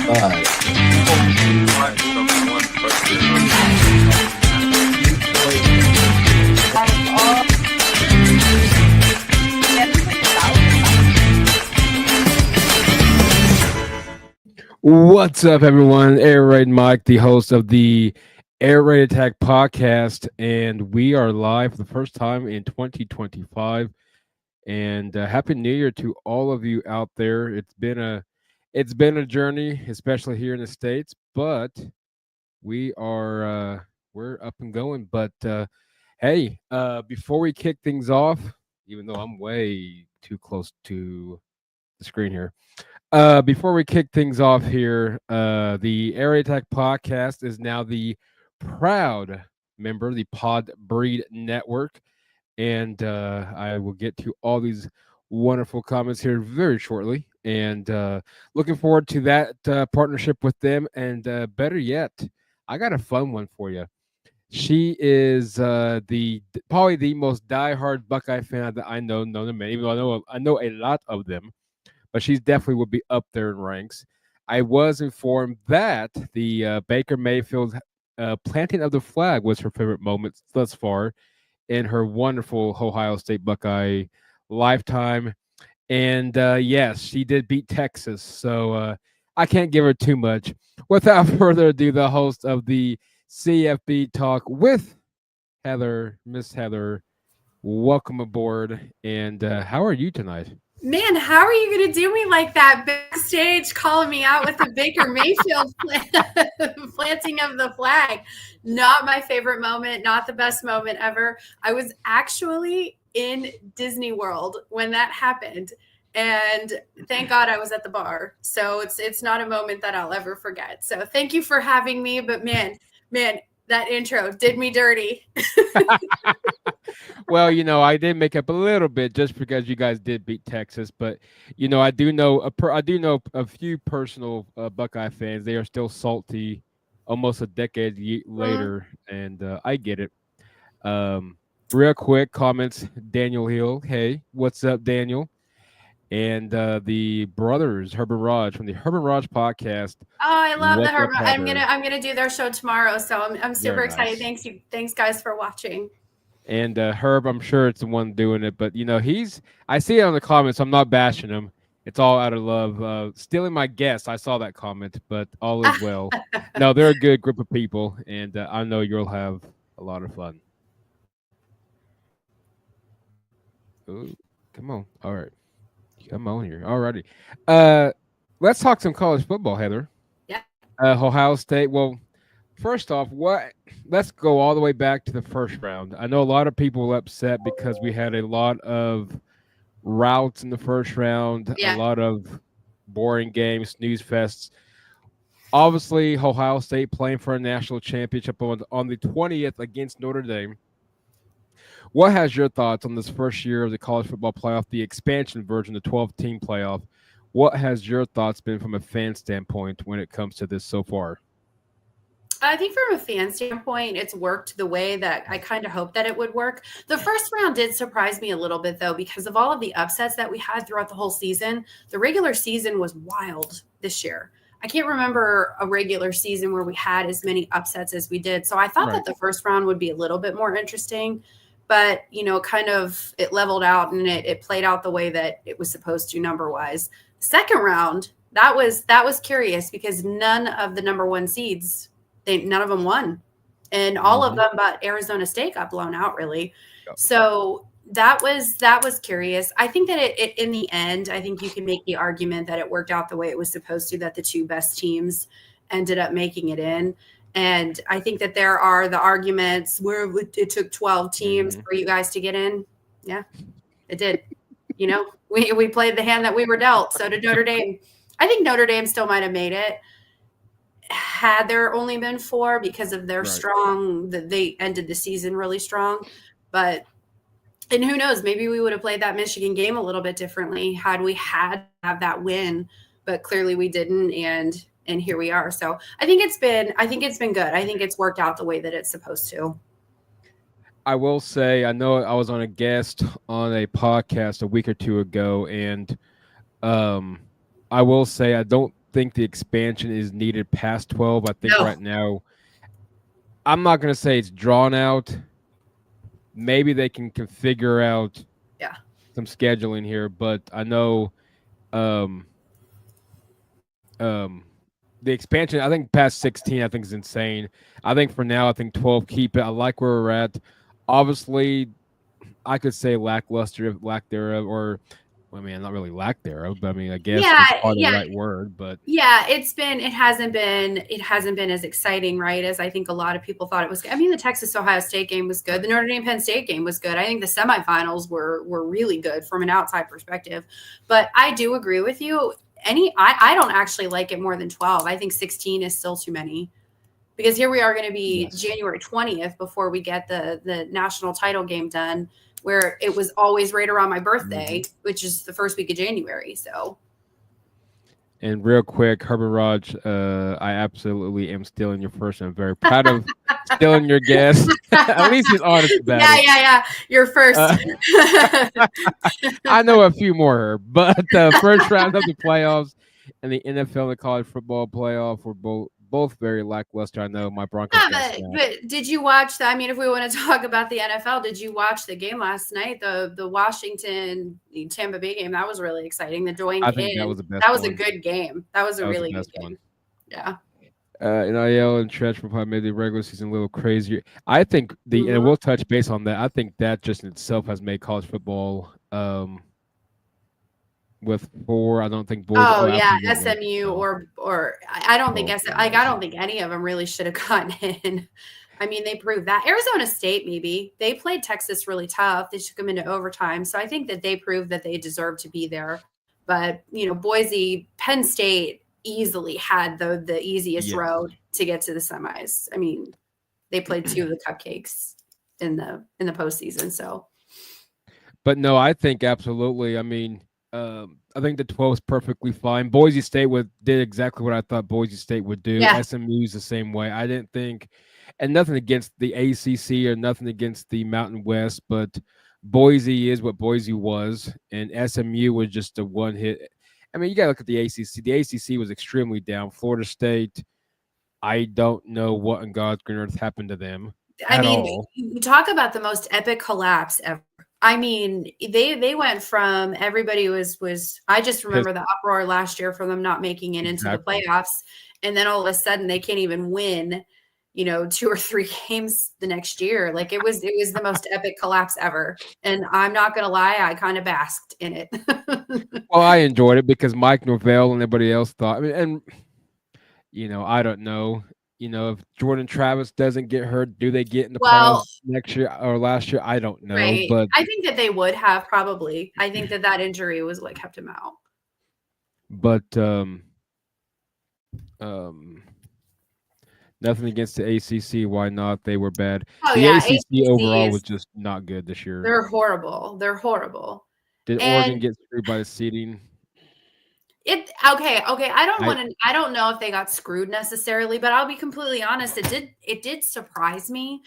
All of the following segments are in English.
What's up, everyone? Air Raid Mike, the host of the Air Raid Attack podcast, and we are live for the first time in 2025. And happy New Year to all of you out there. It's been a journey, especially here in the States, but we're up and going. But hey, before we kick things off, even though I'm way too close to the screen here. Before we kick things off here, the Area Tech podcast is now the proud member of the Pod Breed Network. And I will get to all these wonderful comments here very shortly. And looking forward to that partnership with them. And better yet, I got a fun one for you. She is probably the most diehard Buckeye fan that I know to many, even though I know a lot of them. But she's definitely would be up there in ranks. I was informed that the Baker Mayfield planting of the flag was her favorite moment thus far in her wonderful Ohio State Buckeye lifetime. And yes, she did beat Texas. So I can't give her too much. Without further ado, the host of the CFB Talk with Heather, Miss Heather, welcome aboard. And how are you tonight? Man, how are you going to do me like that backstage, calling me out with the Baker Mayfield planting of the flag? Not my favorite moment, not the best moment ever. I was actually in Disney World when that happened, and thank God I was at the bar. So it's not a moment that I'll ever forget. So thank you for having me. But man, that intro did me dirty. Well, I did make up a little bit just because you guys did beat Texas, but I do know a few personal Buckeye fans. They are still salty, almost a decade later, and I get it. Real quick comments. Daniel Hill, hey, what's up, Daniel? And the brothers Herbert Raj from the Herbert Raj podcast. Oh, I love the Herbert. I'm gonna do their show tomorrow, so I'm super excited. Nice. Thanks guys for watching. And Herb, I'm sure it's the one doing it, but I see it on the comments. I'm not bashing him. It's all out of love. Stealing my guess. I saw that comment, but all is well. No, they're a good group of people, and I know you'll have a lot of fun. Ooh, come on. All right. Come on here. Alrighty. Let's talk some college football, Heather. Yeah. Ohio State. Well, first off, let's go all the way back to the first round. I know a lot of people were upset because we had a lot of routes in the first round, a lot of boring games, snooze fests. Obviously, Ohio State playing for a national championship on the 20th against Notre Dame. What has your thoughts on this first year of the college football playoff, the expansion version, the 12-team playoff? What has your thoughts been from a fan standpoint when it comes to this so far? I think from a fan standpoint, it's worked the way that I kind of hoped that it would work. The first round did surprise me a little bit, though, because of all of the upsets that we had throughout the whole season. The regular season was wild this year. I can't remember a regular season where we had as many upsets as we did. So I thought that the first round would be a little bit more interesting. But, kind of it leveled out and it played out the way that it was supposed to number-wise. Second round, that was curious because none of the number one seeds – none of them won, and all of them but Arizona State got blown out, really. Yep. So that was curious. I think that it in the end, I think you can make the argument that it worked out the way it was supposed to, that the two best teams ended up making it in. And I think that there are the arguments where it took 12 teams for you guys to get in. Yeah, it did. We played the hand that we were dealt. So did Notre Dame. I think Notre Dame still might have made it had there only been 4 because of their strong, they ended the season really strong. But, and who knows, maybe we would have played that Michigan game a little bit differently had we had to have that win, but clearly we didn't. And here we are. So I think it's been good. I think it's worked out the way that it's supposed to. I will say, I know I was on a guest on a podcast a week or two ago, and I will say I don't think the expansion is needed past 12. I think No. right now, I'm not going to say it's drawn out. Maybe they can figure out Yeah. some scheduling here, but I know um, um, the expansion, I think past 16, I think is insane. I think for now, I think 12 keep it. I like where we're at. Obviously, I could say lackluster, lack thereof, or I mean, not really lack thereof, but I mean, I guess Yeah, that's probably the yeah, right word. But yeah. It hasn't been as exciting, right? As I think a lot of people thought it was. I mean, the Texas Ohio State game was good. The Notre Dame Penn State game was good. I think the semifinals were really good from an outside perspective. But I do agree with you. I don't actually like it more than 12. I think 16 is still too many. Because here we are going to be yes. January 20th before we get the national title game done, where it was always right around my birthday, which is the first week of January. So And real quick, Herbert Raj, I absolutely am stealing your first. I'm very proud of stealing your guess. At least he's honest about yeah, it. yeah, yeah. You're first. Uh, I know a few more, but first round of the playoffs and the NFL and the college football playoff were both very lackluster. I know my Broncos Yeah, got but smacked. but did you watch I mean, if we want to talk about the NFL, did you watch the game last night? The Washington Tampa Bay game. That was really exciting. The Dwayne I think that was Kane. the best That was a one. good game. That was a That was the really good best one. game. Yeah. NIL and transfer probably made the regular season a little crazier. I think and Mhm. we'll touch base on that. I think that just in itself has made college football with four. I don't think boys. Oh Oh, yeah, actually, wait. SMU No. or I don't think Oh I goodness. don't think any of them really should have gotten in. I mean, they proved that. Arizona State, maybe they played Texas really tough. They took them into overtime, so I think that they proved that they deserve to be there. But Boise, Penn State easily had the easiest Yes. road to get to the semis. I mean, they played two of the cupcakes in the postseason. So But no, I think absolutely. I mean, I think the 12 is perfectly fine. Boise State did exactly what I thought Boise State would do. yeah, SMU's the same way. I didn't think, and nothing against the ACC or nothing against the Mountain West, but Boise is what Boise was, and SMU was just a one hit. I mean, you got to look at the ACC. The ACC was extremely down. Florida State, I don't know what in God's green earth happened to them I at mean, all. you talk about the most epic collapse ever. I mean, they went from everybody was I just Pissed, remember the uproar last year from them not making it into the exactly. playoffs, and then all of a sudden they can't even win, two or three games the next year. Like it was the most epic collapse ever. And I'm not gonna lie, I kind of basked in it. Well, I enjoyed it because Mike Norvell and everybody else thought. I mean, and I don't know. If Jordan Travis doesn't get hurt, do they get in the Well, playoffs next year or last year? I don't know, right. but I think that they would have probably. I think that injury was what kept him out. but um, nothing against the ACC. Why not? They were bad. Oh The yeah, ACC ACC overall is was just not good this year. they're horrible. They're horrible. Did Oregon And get screwed by the seeding? okay. I I don't know if they got screwed necessarily, but I'll be completely honest. It did surprise me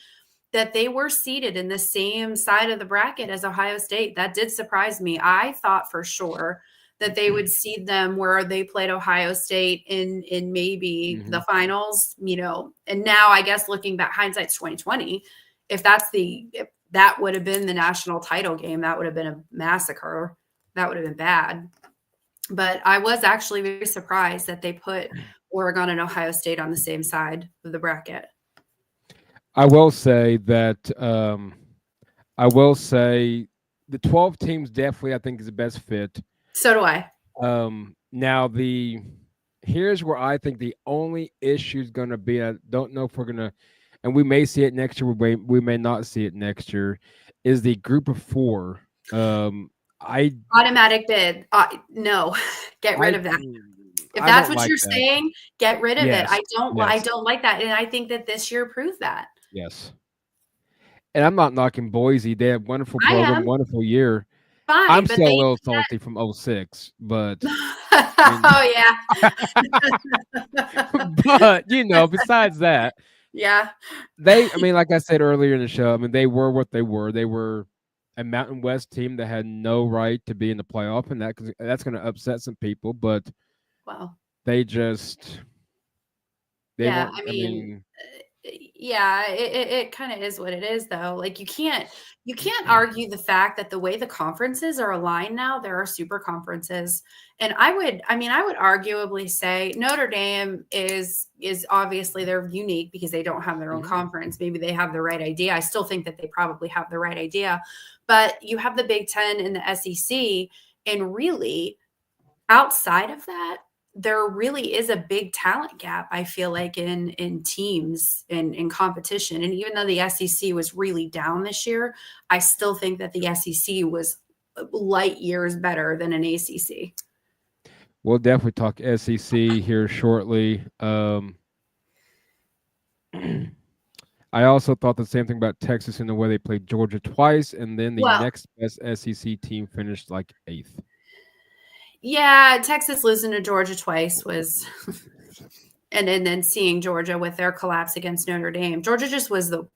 that they were seated in the same side of the bracket as Ohio State. That did surprise me. I thought for sure that they would seed them where they played Ohio State in maybe mhm. the finals, And now I guess looking back, hindsight's 2020. If that would have been the national title game, that would have been a massacre. That would have been bad. But I was actually very surprised that they put Oregon and Ohio State on the same side of the bracket. I will say that I will say the 12 teams definitely I think is the best fit. So do I. Now here's where I think the only issue is going to be. I don't know if we're gonna, and we may see it next year. We may not see it next year. Is the group of four? I Automatic bid. No, get rid I of that. If I that's don't what like you're that. saying, get rid of it. Yes, I yes, don't like that. And I think that this year proved that. yes. And I'm not knocking Boise. They have wonderful I program, am wonderful year. I'm fine, but still a they little salty from '06, but I mean, oh yeah. but besides that, Yeah. I mean, like I said earlier in the show, I mean, they were what they were. They were a Mountain West team that had no right to be in the playoff, and that's going to upset some people. But Well, they just they Yeah, weren't. I I mean, mean, yeah, it kind of is what it is, though. Like you can't argue the fact that the way the conferences are aligned now, there are super conferences, and I would arguably say Notre Dame is obviously they're unique because they don't have their own mhm. conference. Maybe they have the right idea. I still think that they probably have the right idea, but you have the Big Ten and the SEC, and really outside of that, there really is a big talent gap, I feel like, in teams and in competition. And even though the SEC was really down this year, I still think that the SEC was light years better than an ACC. We'll definitely talk SEC here shortly. I also thought the same thing about Texas in the way they played Georgia twice, and then the Well, next best SEC team finished like 8th. yeah, Texas losing to Georgia twice was and then seeing Georgia with their collapse against Notre Dame. Georgia was the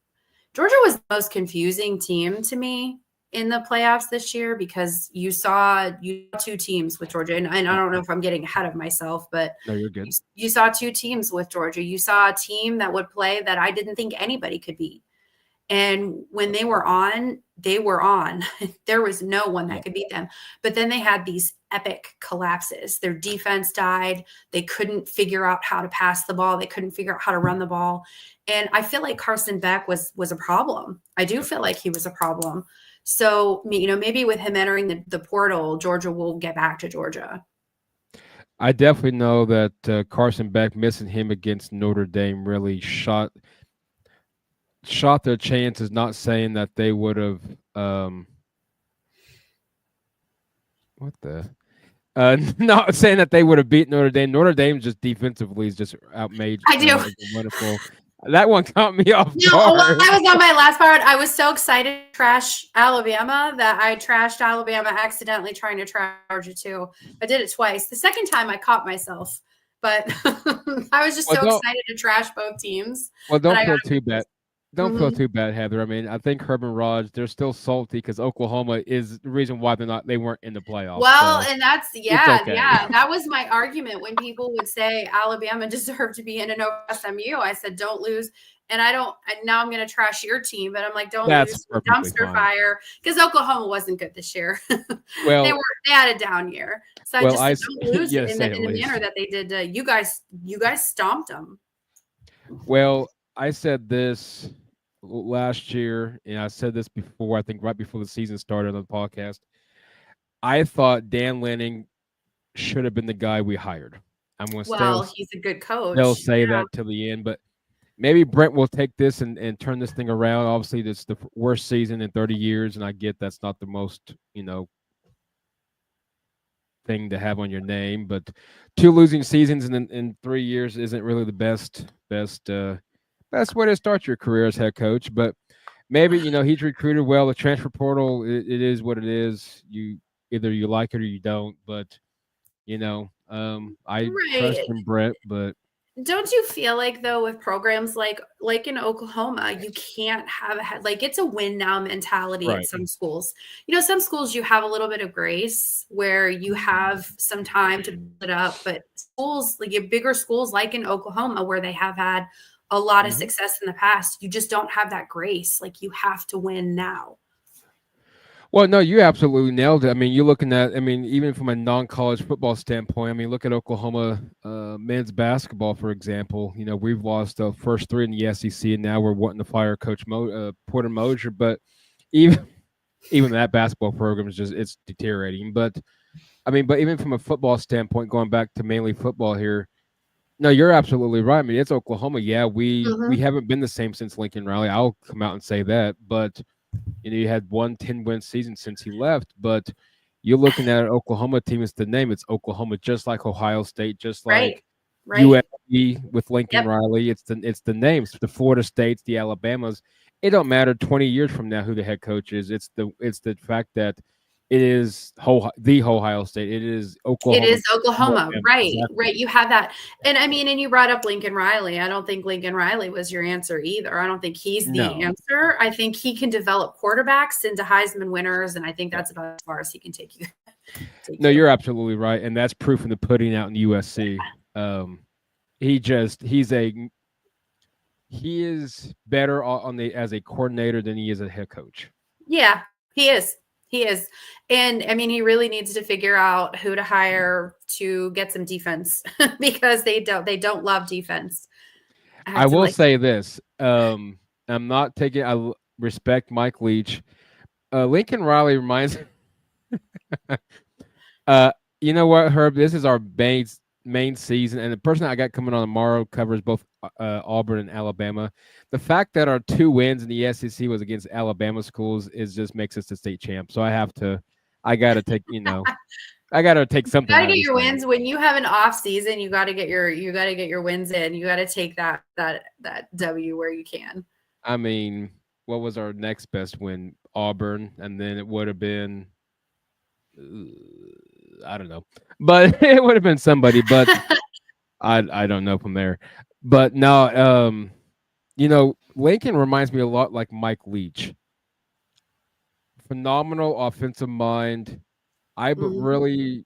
most confusing team to me in the playoffs this year because you saw two teams with Georgia, and I don't know if I'm getting ahead of myself, but No, you're good. you saw two teams with Georgia. You saw a team that would play that I didn't think anybody could beat. And when they were on, they were on. There was no one that Yeah. could beat them. But then they had these epic collapses. Their defense died. They couldn't figure out how to pass the ball. They couldn't figure out how to run the ball. And I feel like Carson Beck was a problem. I do feel like he was a problem. So, maybe with him entering the portal, Georgia will get back to Georgia. I definitely know that Carson Beck missing him against Notre Dame really shot their chances. Not saying that they would have. What the? Not saying that they would have beat Notre Dame. Notre Dame just defensively is just outmade. I do. Wonderful. That one caught me off No, guard. well, I was on my last part. I was so excited to trash Alabama that I trashed Alabama accidentally trying to trash Georgia too. I did it twice. The second time I caught myself, but I was just so excited to trash both teams. Well, don't feel too bad. Don't feel Mhm. too bad, Heather. I mean, I think Herb and Raj, they're still salty because Oklahoma is the reason why they weren't in the playoffs. Well, so and that's okay. that was my argument when people would say Alabama deserved to be in an SMU. I said, don't lose. And now I'm going to trash your team, but I'm like, don't That's lose perfectly dumpster fine. fire because Oklahoma wasn't good this year. Well, they had a down year. So I well, just said, don't lose yeah, it in the manner that they did. You guys stomped them. Well, I said this last year, and I said this before, I think right before the season started on the podcast. I thought Dan Lanning should have been the guy we hired. I'm going to he's a good coach. They'll say that till the end, but maybe Brent will take this and turn this thing around. Obviously, this is the worst season in 30 years, and I get that's not the most, thing to have on your name, but 2 losing seasons in 3 years isn't really the best way to start your career as head coach. But maybe he's recruited well. The transfer portal, it is what it is. You either you like it or you don't. But I trust in Brett, but. Don't you feel like though with programs like in Oklahoma, you can't have it's a win now mentality Right. at some schools. Some schools you have a little bit of grace where you have some time to build it up, but schools like your bigger schools like in Oklahoma where they have had a lot of success in the past, you just don't have that grace. Like you have to win now. Well, no, you absolutely nailed it. I mean, you're looking at, even from a non-college football standpoint, look at Oklahoma men's basketball, for example. We've lost the first 3 in the SEC, and now we're wanting to fire Coach Porter Moser. But even that basketball program is it's deteriorating. But even from a football standpoint, going back to mainly football here, no, you're absolutely right. It's Oklahoma. Yeah, we haven't been the same since Lincoln Riley. I'll come out and say that, but. You had 1 10-win season since he left, but you're looking at an Oklahoma team. It's the name. It's Oklahoma, just like Ohio State, just like USC with Lincoln Riley. It's the names. The Florida States, the Alabamas. It don't matter 20 years from now who the head coach is. It's the fact that it is the Ohio State. It is Oklahoma. It is Oklahoma, right? Exactly. Right. You have that, and and you brought up Lincoln Riley. I don't think Lincoln Riley was your answer either. I don't think he's the answer. I think he can develop quarterbacks into Heisman winners, and I think that's about as far as he can take you. You're absolutely right, and that's proof in the pudding out in USC. Um, he is better on the as a coordinator than he is a head coach. Yeah, he is. He is. And I mean, he really needs to figure out who to hire to get some defense because they don't love defense. I I have to will like say this. I'm not taking. Respect Mike Leach. Lincoln Riley reminds. uh, you know what, Herb? This is our main season, and the person I got coming on tomorrow covers both Auburn and Alabama. The fact that our 2 wins in the SEC was against Alabama schools is just makes us the state champ. So I got to take. I got to take something gotta out of get this your game. wins when you have an off season. You gotta get your wins in. You gotta take that W where you can. I mean, what was our next best win? Auburn, and then it would have been I don't know, but it would have been somebody. But I don't know from there. But no, Lincoln reminds me a lot like Mike Leach. Phenomenal offensive mind. I Mhm. really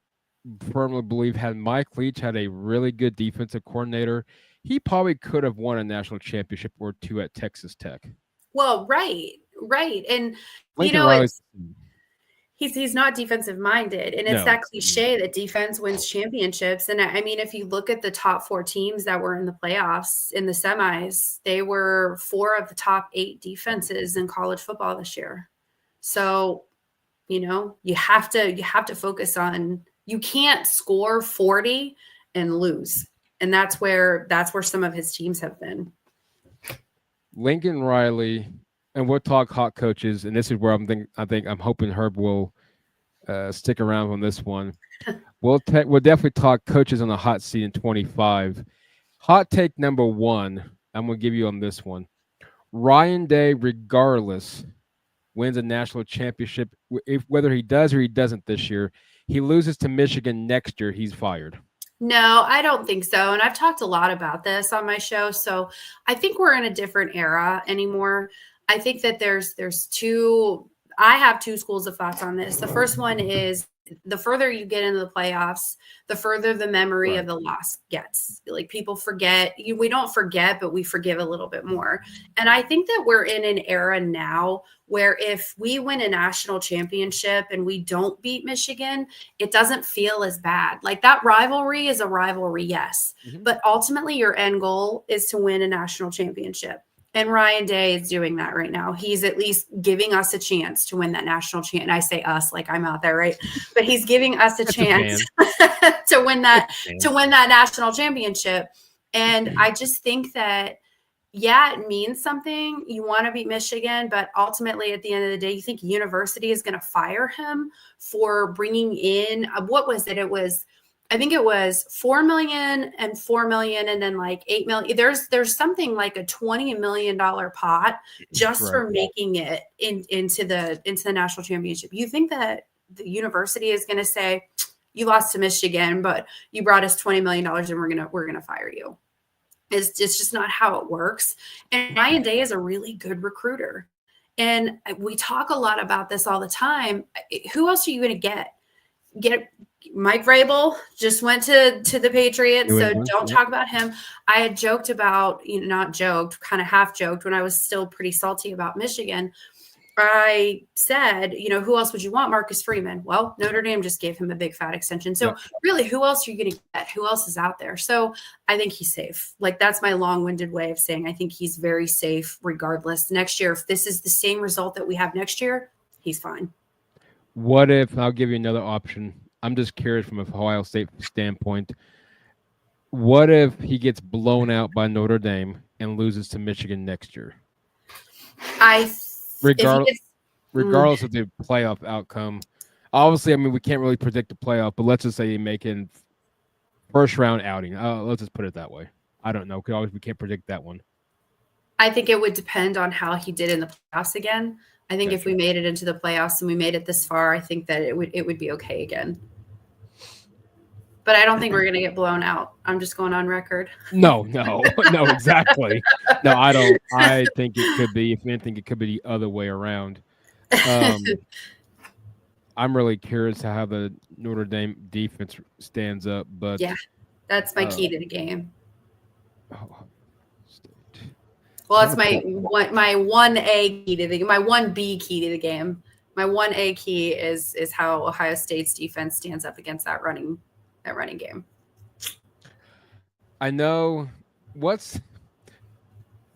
firmly believe had Mike Leach had a really good defensive coordinator, he probably could have won a national championship or two at Texas Tech. Well, right, right, and Lincoln Riley's it's he's not defensive minded, and it's no. that cliche that defense wins championships. And I mean, if you look at the top four teams that were in the playoffs in the semis, they were four of the top eight defenses in college football this year. So you have to focus on, you can't score 40 and lose, and that's where some of his teams have been. Lincoln Riley, and we'll talk hot coaches, and this is where I'm hoping Herb will stick around on this one. We'll definitely talk coaches on the hot seat in 25. Hot take number one, I'm gonna give you on this one. Ryan Day, regardless, wins a national championship. If whether he does or he doesn't this year, he loses to Michigan next year, he's fired. No, I don't think so. And I've talked a lot about this on my show. So I think we're in a different era anymore. I think that I have two schools of thoughts on this. The first one is, the further you get into the playoffs, the further the memory of Right. the loss gets. Like, people forget, we don't forget, but we forgive a little bit more. And I think that we're in an era now where if we win a national championship and we don't beat Michigan, it doesn't feel as bad. Like, that rivalry is a rivalry, yes, Mhm. but ultimately your end goal is to win a national championship. And Ryan Day is doing that right now. He's at least giving us a chance to win that national champ. And I say us like I'm out there, right? But he's giving us a It's a chance fan. to win It's that a fan. to win that national championship. And I just think that, yeah, it means something. You want to beat Michigan, but ultimately, at the end of the day, you think University is going to fire him for bringing in, what was it? I think it was 4 million and 4 million, and then like 8 million. There's something like a $20 million pot just Right. for making it into the national championship. You think that the University is going to say, you lost to Michigan, but you brought us $20 million, and we're gonna fire you? It's just not how it works. And Ryan Day is a really good recruiter. And we talk a lot about this all the time. Who else are you going to get? Mike Vrabel just went to the Patriots, New so England. don't Yep. talk about him. I had joked about, not joked, kind of half joked, when I was still pretty salty about Michigan. I said, who else would you want? Marcus Freeman. Well, Notre Dame just gave him a big fat extension. So Yep. really, who else are you going to get? Who else is out there? So I think he's safe. Like, that's my long-winded way of saying I think he's very safe regardless. Next year, if this is the same result that we have next year, he's fine. What if I'll give you another option? I'm just curious from a Ohio State standpoint. What if he gets blown out by Notre Dame and loses to Michigan next year? If he Regardless, gets, regardless of the playoff outcome. Obviously, I mean we can't really predict the playoff, but let's just say you make in first round outing. Let's just put it that way. I don't know. We can't predict that one. I think it would depend on how he did in the playoffs again. I think if we made it into the playoffs and we made it this far, I think that it would be okay again. But I don't think we're going to get blown out. I'm just going on record. No, no, exactly. No, I don't. I think it could be. If anything, it could be the other way around. I'm really curious how the Notre Dame defense stands up, but Yeah. That's my Uh, key to the game. Ohio State. Well, Trying it's to pull. my 1A key to the my 1B key to the game. My 1A key is how Ohio State's defense stands up against that running game. I know what's.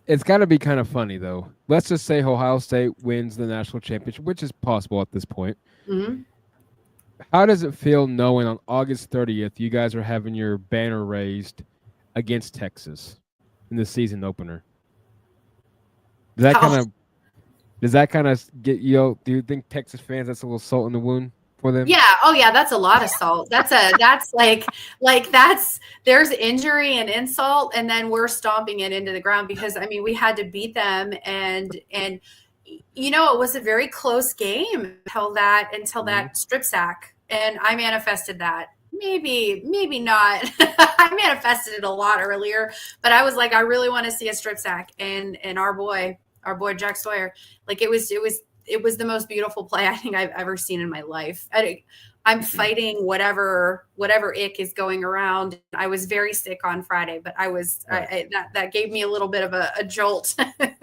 It's got to be kind of funny though. Let's just say Ohio State wins the national championship, which is possible at this point. Hmm. How does it feel knowing on August 30th you guys are having your banner raised against Texas in the season opener? Does that kind How of does that kind of get you? Do you think Texas fans that's a little salt in the wound for them? Yeah. Oh, yeah. That's a lot of salt. That's like there's injury and insult, and then we're stomping it into the ground because I mean we had to beat them, and it was a very close game until Mm-hmm. that strip sack, and I manifested that. Maybe not. I manifested it a lot earlier, but I was like, I really want to see a strip sack, and our boy Jack Sawyer, like it was the most beautiful play I think I've ever seen in my life. I'm fighting whatever ick is going around. I was very sick on Friday, but Right. that gave me a little bit of a jolt.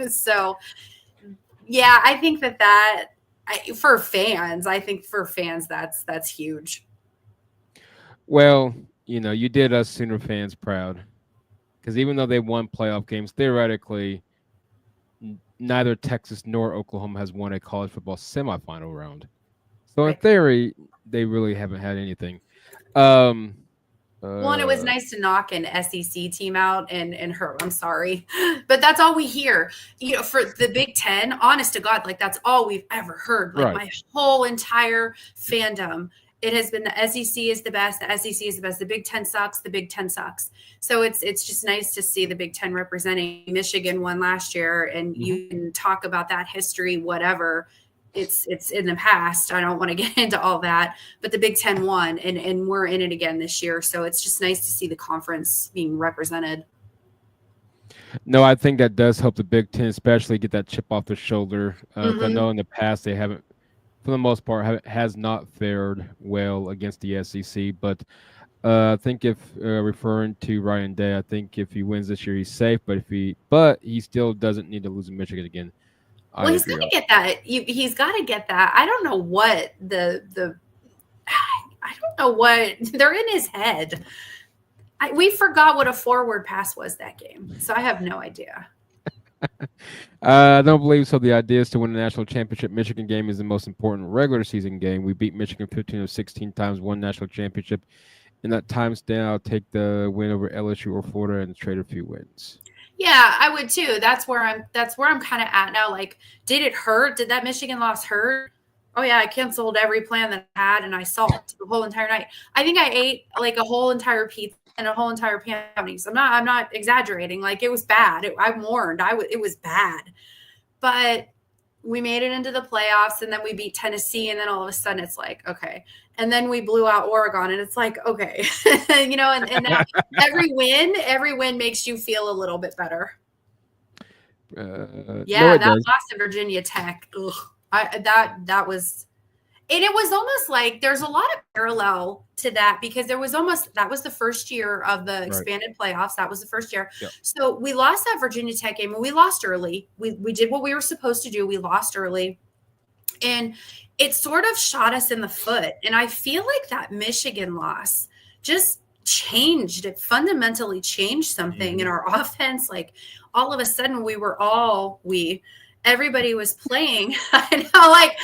So yeah, I think I think for fans that's huge. Well, you did us Sooner fans proud because even though they won playoff games, theoretically, neither Texas nor Oklahoma has won a college football semifinal round. So in Right. theory, they really haven't had anything. Um, Well, and it was uh, nice to knock an SEC team out and hurt. I'm sorry, but that's all we hear. For the Big Ten, honest to God, like that's all we've ever heard. Like right. my whole entire fandom, it has been the SEC is the best. The SEC is the best. The Big Ten sucks. The Big Ten sucks. So it's just nice to see the Big Ten representing. Michigan won last year, and Mhm. you can talk about that history, whatever. It's in the past. I don't want to get into all that, but the Big Ten won, and we're in it again this year. So it's just nice to see the conference being represented. No, I think that does help the Big Ten, especially get that chip off their shoulder. 'Cause I Hmm. know in the past they haven't, for the most part, has not fared well against the SEC. But I think if referring to Ryan Day, I think if he wins this year, he's safe. But he still doesn't need to lose in Michigan again. I Well, he's got agree. to get that. He's got to get that. I don't know what the I don't know what they're in his head. We forgot what a forward pass was that game, so I have no idea. I don't believe so. The idea is to win the national championship. Michigan game is the most important regular season game. We beat Michigan 15 of 16 times, won national championship. In that time span, I'll take the win over LSU or Florida and trade a few wins. Yeah, I would too. That's where I'm kind of at now. Like, did it hurt? Did that Michigan loss hurt? Oh yeah, I canceled every plan that I had and I sulked the whole entire night. I think I ate like a whole entire pizza and a whole entire pan of brownies. I'm not exaggerating. Like it was bad. I'm warned. It was bad. But we made it into the playoffs and then we beat Tennessee and then all of a sudden it's like, okay. And then we blew out Oregon and it's like, okay. And now every win makes you feel a little bit better. No, Yeah, it that does. loss to Virginia Tech. Ugh. That was, and it was almost like there's a lot of parallel to that because that was the first year of the Right. expanded playoffs. That was the first year. Yep. So we lost that Virginia Tech game and we lost early. We did what we were supposed to do. We lost early. And it sort of shot us in the foot. And I feel like that Michigan loss just changed. It fundamentally changed something in our offense. Like all of a sudden everybody was playing. I know, like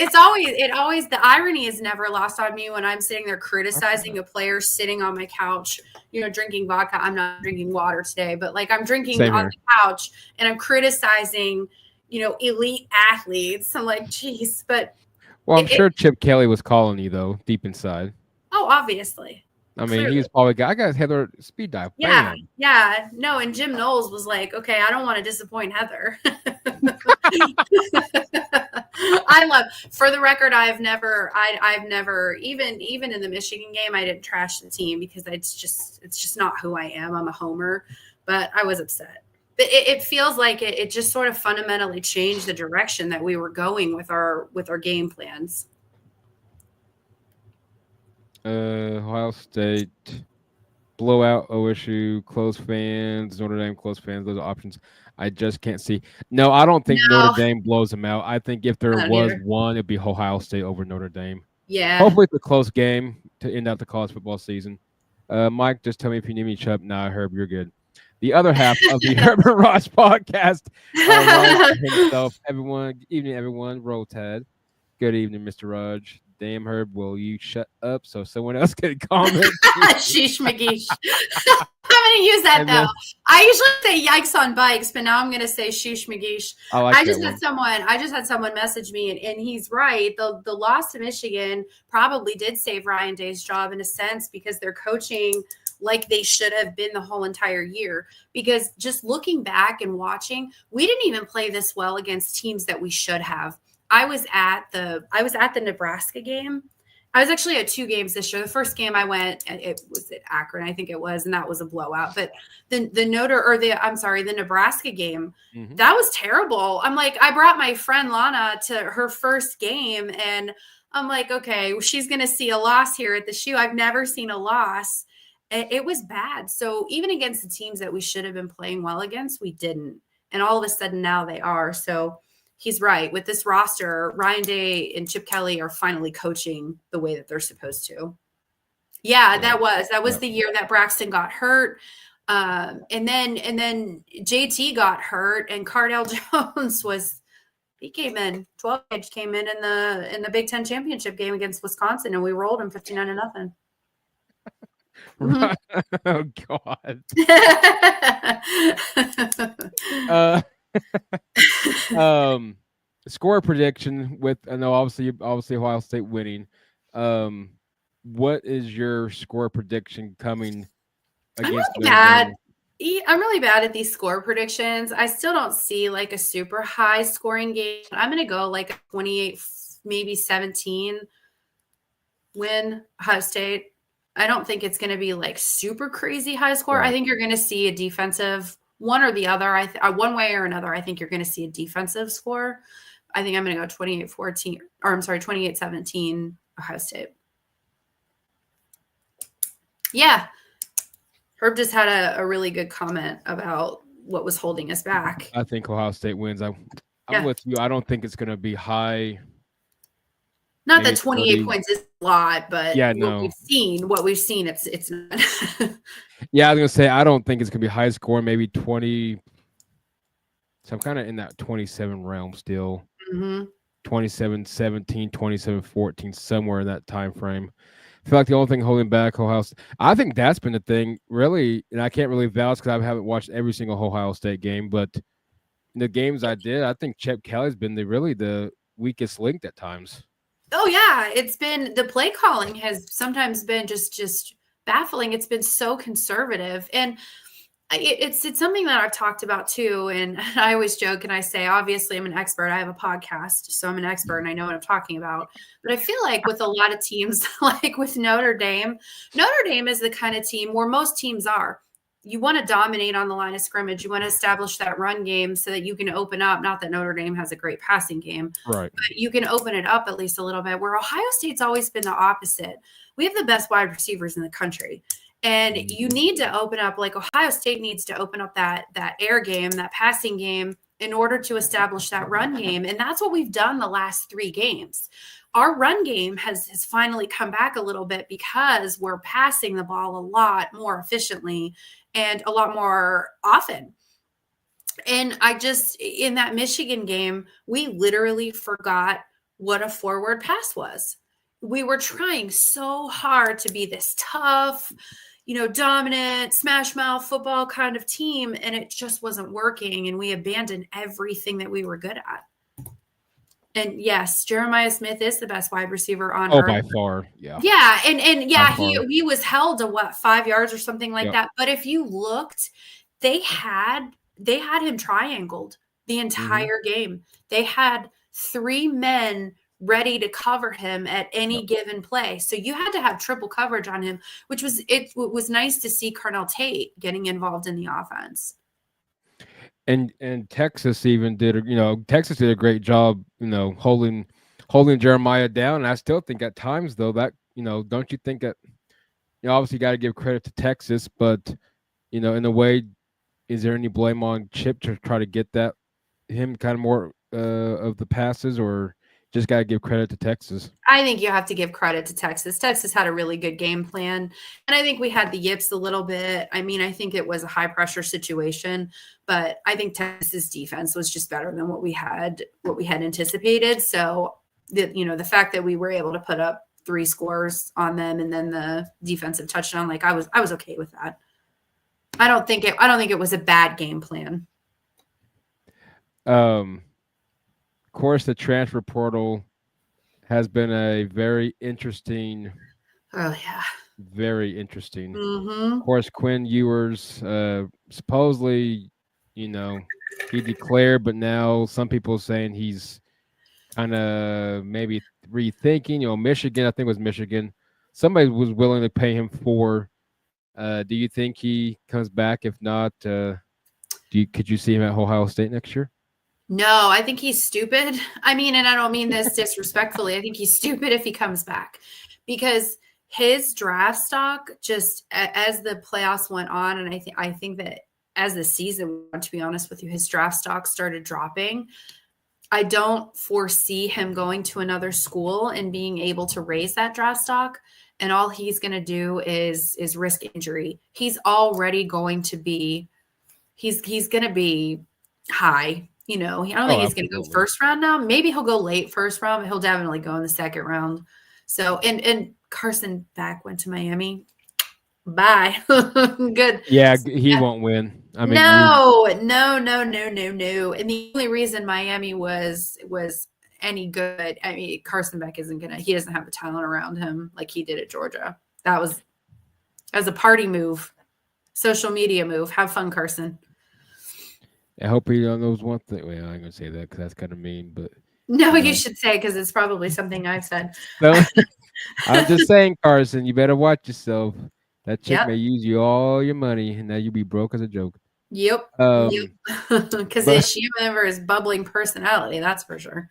it's always the irony is never lost on me when I'm sitting there criticizing a player sitting on my couch, drinking vodka. I'm not drinking water today, but like I'm drinking Same on here. the couch and I'm criticizing elite athletes. I'm like, geez, but Well, I'm it sure Chip Kelly was calling you though, deep inside. obviously, I mean, he clearly. was probably, I got Heather speed dial. Yeah, Bam. yeah. No, and Jim Knowles was like, okay, I don't want to disappoint Heather. I love, for the record, I've never, even in the Michigan game, I didn't trash the team because it's just not who I am. I'm a homer, but I was upset. But it feels like it just sort of fundamentally changed the direction that we were going with our game plans. Ohio State blowout, OSU, close fans, Notre Dame, close fans. Those are options I just can't see. No, I don't think Notre No, Dame blows them out. I think if there I don't was either. one, it'd be Ohio State over Notre Dame. Yeah. Hopefully, it's a close game to end out the college football season. Mike, just tell me if you need me, Chubb. Nah, Herb, you're good. The other half of the Herbert Ross podcast, Raj himself. Everyone, evening, everyone. Roll Tide. Good evening, Mr. Raj. Damn, Herb, will you shut up so someone else can comment? Sheesh McGeesh. I'm gonna use that And though. then I usually say yikes on bikes, but now I'm gonna say sheesh McGeesh. I like that one. I just had someone message me, and he's right. The loss to Michigan probably did save Ryan Day's job in a sense because they're coaching like they should have been the whole entire year. Because just looking back and watching, we didn't even play this well against teams that we should have. I was at the Nebraska game. I was actually at 2 games this year. The first game I went, it was at Akron, I think it was, and that was a blowout. But the Nebraska game, that was terrible. I'm like, I brought my friend Lana to her first game, and I'm like, okay, she's going to see a loss here at the shoe. I've never seen a loss. It was bad. So even against the teams that we should have been playing well against, we didn't. And all of a sudden now they are. So he's right. With this roster, Ryan Day and Chip Kelly are finally coaching the way that they're supposed to. Yeah, that was the year that Braxton got hurt. And then JT got hurt, and Cardell Jones came in 12 came in the Big Ten championship game against Wisconsin, and we rolled him 59-0. Right. Oh God. Score prediction with I know obviously Ohio State winning. What is your score prediction coming against I'm really bad at these score predictions. I still don't see like a super high scoring game. I'm going to go like a 28, maybe 17 win Ohio State. I don't think it's going to be like super crazy high score. Right. I think you're going to see a defensive one or the other. One way or another, I think you're going to see a defensive score. I think I'm going to go 28-14, or I'm sorry, 28-17 Ohio State. Yeah. Herb just had a really good comment about what was holding us back. I think Ohio State wins. I'm with you. I don't think it's going to be high. Not that 28 30. Points is a lot, but what we've seen, it's not. Yeah, I was going to say, I don't think it's going to be high score, maybe 20. So I'm kind of in that 27 realm still. 27-17, 27-14, somewhere in that time frame. I feel like the only thing holding back Ohio State, I think that's been the thing, really, and I can't really vouch because I haven't watched every single Ohio State game, but in the games I did, I think Chip Kelly's been the weakest link at times. Oh, yeah. It's been – the play calling has sometimes been just baffling. It's been so conservative. And it's something that I've talked about too. And I always joke and I say, obviously, I'm an expert. I have a podcast, so I'm an expert and I know what I'm talking about. But I feel like with a lot of teams, like with Notre Dame is the kind of team where most teams are. You want to dominate on the line of scrimmage. You want to establish that run game so that you can open up. Not that Notre Dame has a great passing game, right? But you can open it up at least a little bit. Where Ohio State's always been the opposite. We have the best wide receivers in the country, and you need to open up. Like Ohio State needs to open up that air game, that passing game, in order to establish that run game. And that's what we've done the last 3 games. Our run game has finally come back a little bit because we're passing the ball a lot more efficiently and a lot more often. And in that Michigan game, we literally forgot what a forward pass was. We were trying so hard to be this tough, dominant, smash mouth football kind of team, and it just wasn't working. And we abandoned everything that we were good at. And yes, Jeremiah Smith is the best wide receiver on earth. By far, yeah. Yeah, and he was held to 5 yards or something like that. But if you looked, they had him triangled the entire game. They had 3 men ready to cover him at any given play. So you had to have triple coverage on him, which was nice to see Carnell Tate getting involved in the offense. And Texas even did a great job, holding Jeremiah down. And I still think at times though that, don't you think that obviously got to give credit to Texas, but in a way, is there any blame on Chip to try to get that him kind of more of the passes, or just got to give credit to Texas? I think you have to give credit to Texas. Texas had a really good game plan. And I think we had the yips a little bit. I mean, I think it was a high pressure situation, but I think Texas's defense was just better than what we had anticipated. So the fact that we were able to put up 3 scores on them and then the defensive touchdown, like I was okay with that. I don't think it was a bad game plan. Of course, the transfer portal has been a very interesting, Oh yeah. very interesting. Of Mhm. course, Quinn Ewers supposedly, you know, he declared, but now some people saying he's kind of maybe rethinking. Michigan, I think it was Michigan. Somebody was willing to pay him for. Do you think he comes back? If not, could you see him at Ohio State next year? No, I think he's stupid. I mean, and I don't mean this disrespectfully. I think he's stupid if he comes back because his draft stock just as the playoffs went on, and I think that as the season went, to be honest with you, his draft stock started dropping. I don't foresee him going to another school and being able to raise that draft stock. And all he's going to do is risk injury. He's already going to be he's going to be high. I don't Oh, think he's going to go absolutely. first round now. Maybe he'll go late first round, but he'll definitely go in the second round. So, and Carson back went to Miami. Bye. Good. Yeah, he won't win. I mean, No. And the only reason Miami was any good, I mean, Carson Beck he doesn't have the talent around him like he did at Georgia. That was as a party move, social media move. Have fun, Carson. I hope he knows one thing. Well, I ain't gonna say that because that's kind of mean, but No, you you know, should say because it's probably something I've said. no, I'm just saying, Carson, you better watch yourself. That chick may Yep. use you all your money, and now you'll be broke as a joke. Yep. Yep. Um, Because but she remember his bubbling personality, that's for sure.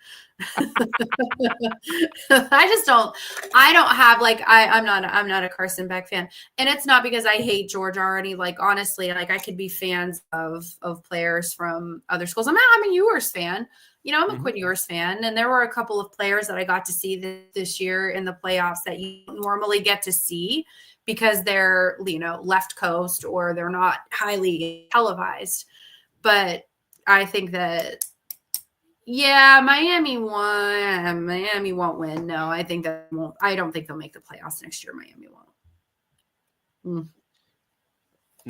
I just don't. I don't have like I'm not a Carson Beck fan, and it's not because I hate Georgia already. Like honestly, like I could be fans of players from other schools. I'm a Ewers fan. I'm a mhm. Quinn Ewers fan, and there were a couple of players that I got to see this year in the playoffs that you normally get to see because they're left coast or they're not highly televised. But I think that Miami won. Miami won't win. No, I think that won't. I don't think they'll make the playoffs next year. Miami won't.